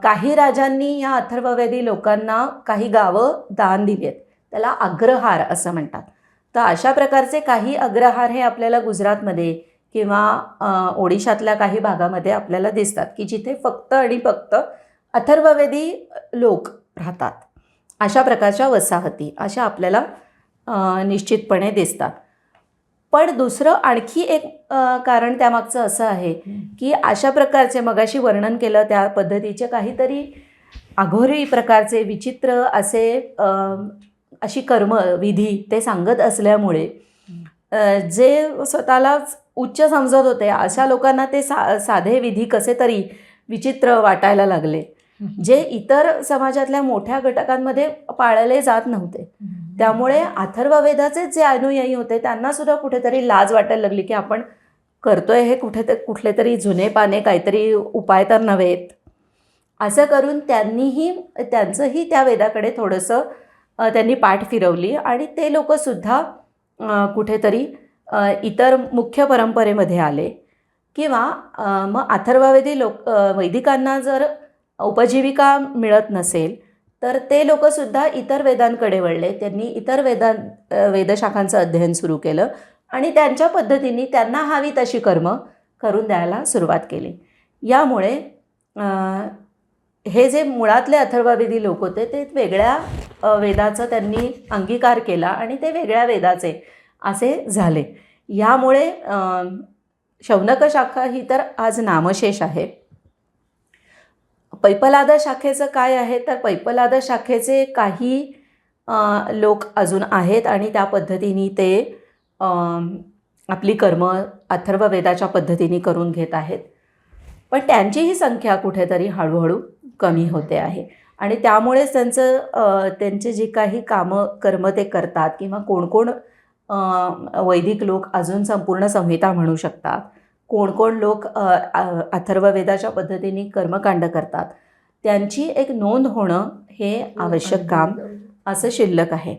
S2: काही राजांनी या अथर्ववेदी लोकांना काही गावं दान दिली आहेत. त्याला अग्रहार असं म्हणतात. तर अशा प्रकारचे काही अग्रहार हे आपल्याला गुजरातमध्ये किंवा ओडिशातल्या काही भागामध्ये आपल्याला दिसतात की जिथे फक्त आणि फक्त अथर्ववेदी लोक राहतात. अशा प्रकारच्या वसाहती अशा आपल्याला निश्चितपणे दिसतात. पण दुसरं आणखी एक कारण त्यामागचं असं आहे की अशा प्रकारचे मगाशी वर्णन केलं त्या पद्धतीचे काहीतरी अघोरी प्रकारचे विचित्र अशी कर्मविधी ते सांगत असल्यामुळे जे स्वतःला उच्च समजत होते अशा लोकांना ते साधे विधी कसे तरी विचित्र वाटायला लागले, जे इतर समाजातल्या मोठ्या घटकांमध्ये पाळले जात नव्हते. त्यामुळे अथर्ववेदाचे जे अनुयायी होते त्यांना सुद्धा कुठेतरी लाज वाटायला लागली की आपण करतोय हे कुठले तरी जुने पाने काहीतरी उपाय तर नव्हेत. असं करून त्यांचंही त्या वेदाकडे थोडंसं त्यांनी पाठ फिरवली आणि ते लोकंसुद्धा कुठेतरी इतर मुख्य परंपरेमध्ये आले. किंवा मग अथर्ववेदी वैदिकांना जर उपजीविका मिळत नसेल तर ते लोकंसुद्धा इतर वेदांकडे वळले. त्यांनी इतर वेदशाखांचं अध्ययन सुरू केलं आणि त्यांच्या पद्धतीने त्यांना हवी तशी कर्म करून द्यायला सुरुवात केली. यामुळे हे जे मुळातले अथर्ववेदी लोक होते ते वेगळ्या वेदाचा त्यांनी अंगीकार केला आणि ते वेगळ्या वेदाचे असे झाले. यामुळे शौनक शाखा ही तर आज नामशेष आहे. पैपलाद शाखेचं काय आहे तर पैपलाद शाखेचे काही लोक अजून आहेत आणि त्या पद्धतीने ते आपली कर्म अथर्ववेदाच्या पद्धतीने करून घेत आहेत. पण त्यांचीही संख्या कुठेतरी हळूहळू कमी होते आहे आणि त्यामुळेच त्यांचे जे काही कर्म ते करतात किंवा कोण वैदिक लोक अजून संपूर्ण संहिता म्हणू शकतात, कोण लोक अथर्ववेदाच्या पद्धतीने कर्मकांड करतात, त्यांची एक नोंद होणं हे आवश्यक काम असं शिल्लक आहे.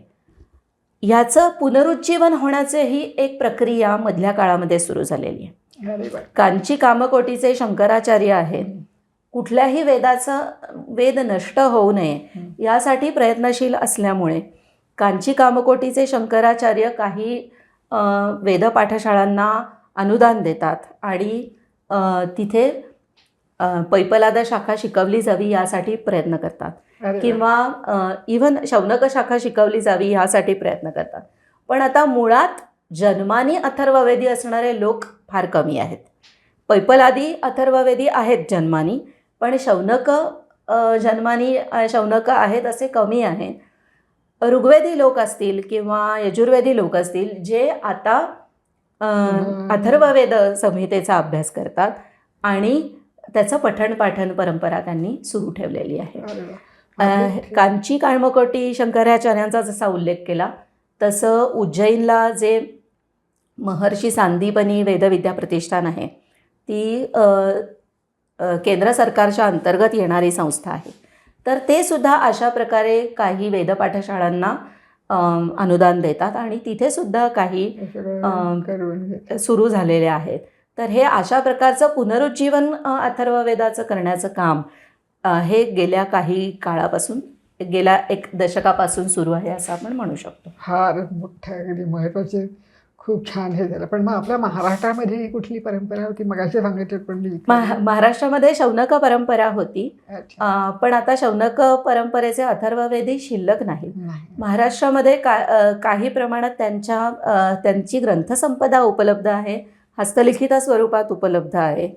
S2: ह्याचं पुनरुज्जीवन होण्याचीही एक प्रक्रिया मधल्या काळामध्ये सुरू झालेली आहे. कांची कामकोटीचे शंकराचार्य आहेत. कुठल्याही वेद नष्ट होऊ नये यासाठी प्रयत्नशील असल्यामुळे कांची कामकोटीचे शंकराचार्य काही वेदपाठशाळांना अनुदान देतात आणि तिथे पैपलाद शाखा शिकवली जावी यासाठी प्रयत्न करतात किंवा इव्हन शौनक शाखा शिकवली जावी यासाठी प्रयत्न करतात. पण आता मुळात जन्मानी अथर्ववेदी असणारे लोक फार कमी आहेत. पैपलादी अथर्ववेदी आहेत जन्मानी, पण शौनक आहेत असे कमी आहेत. ऋग्वेदी लोक असतील किंवा यजुर्वेदी लोक असतील जे आता अथर्ववेद संहितेचा अभ्यास करतात आणि त्याचं पठण परंपरा त्यांनी सुरू ठेवलेली आहे. कांची कामकोटी शंकराचार्यांचा जसा उल्लेख केला तसं उज्जैनला जे महर्षी सांदीपनी वेदविद्या प्रतिष्ठान आहे ती केंद्र सरकारच्या अंतर्गत येणारी संस्था आहे. तर ते सुद्धा अशा प्रकारे काही वेदपाठशाळांना अनुदान देतात आणि तिथे सुद्धा काही सुरू झालेले आहेत. तर हे अशा प्रकारचं पुनरुज्जीवन अथर्ववेदाचं करण्याचं काम हे गेल्या काही काळापासून गेल्या 1 दशकापासून सुरू आहे असं आपण म्हणू शकतो.
S1: फार मोठ्या अगदी महत्त्वाचे खूप छान हे झालं. पण मग आपल्या महाराष्ट्रामध्ये कुठली परंपरा होती? मगाशी सांगितलं पण
S2: महाराष्ट्रामध्ये शौनक परंपरा होती. पण आता शौनक परंपरेचे अथर्ववेदी शिल्लक नाहीत. महाराष्ट्रामध्ये काही प्रमाणात त्यांची ग्रंथसंपदा उपलब्ध आहे, हस्तलिखित स्वरूपात उपलब्ध आहे.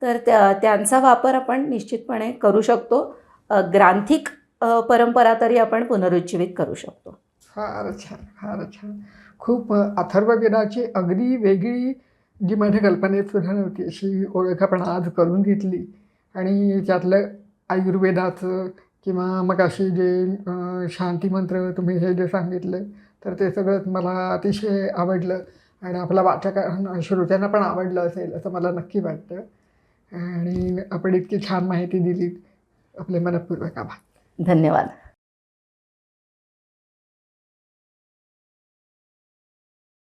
S2: तर त्यांचा वापर आपण निश्चितपणे करू शकतो. ग्रांथिक परंपरा तरी आपण पुनरुज्जीवित करू शकतो.
S1: फारच छान, फारच छान. खूप अथर्ववेदाची अगदी वेगळी जी माझ्या कल्पनेत सुद्धा नव्हती अशी ओळख आपण आज करून घेतली आणि त्यातलं आयुर्वेदाचं किंवा मग अशी जे शांतीमंत्र तुम्ही हे जे सांगितलं तर ते सगळं मला अतिशय आवडलं आणि आपला वाचकांना श्रोत्यांना पण आवडलं असेल असं मला नक्की वाटतं. आणि आपण इतकी छान माहिती दिली. आपले मनःपूर्वक आभार.
S2: धन्यवाद.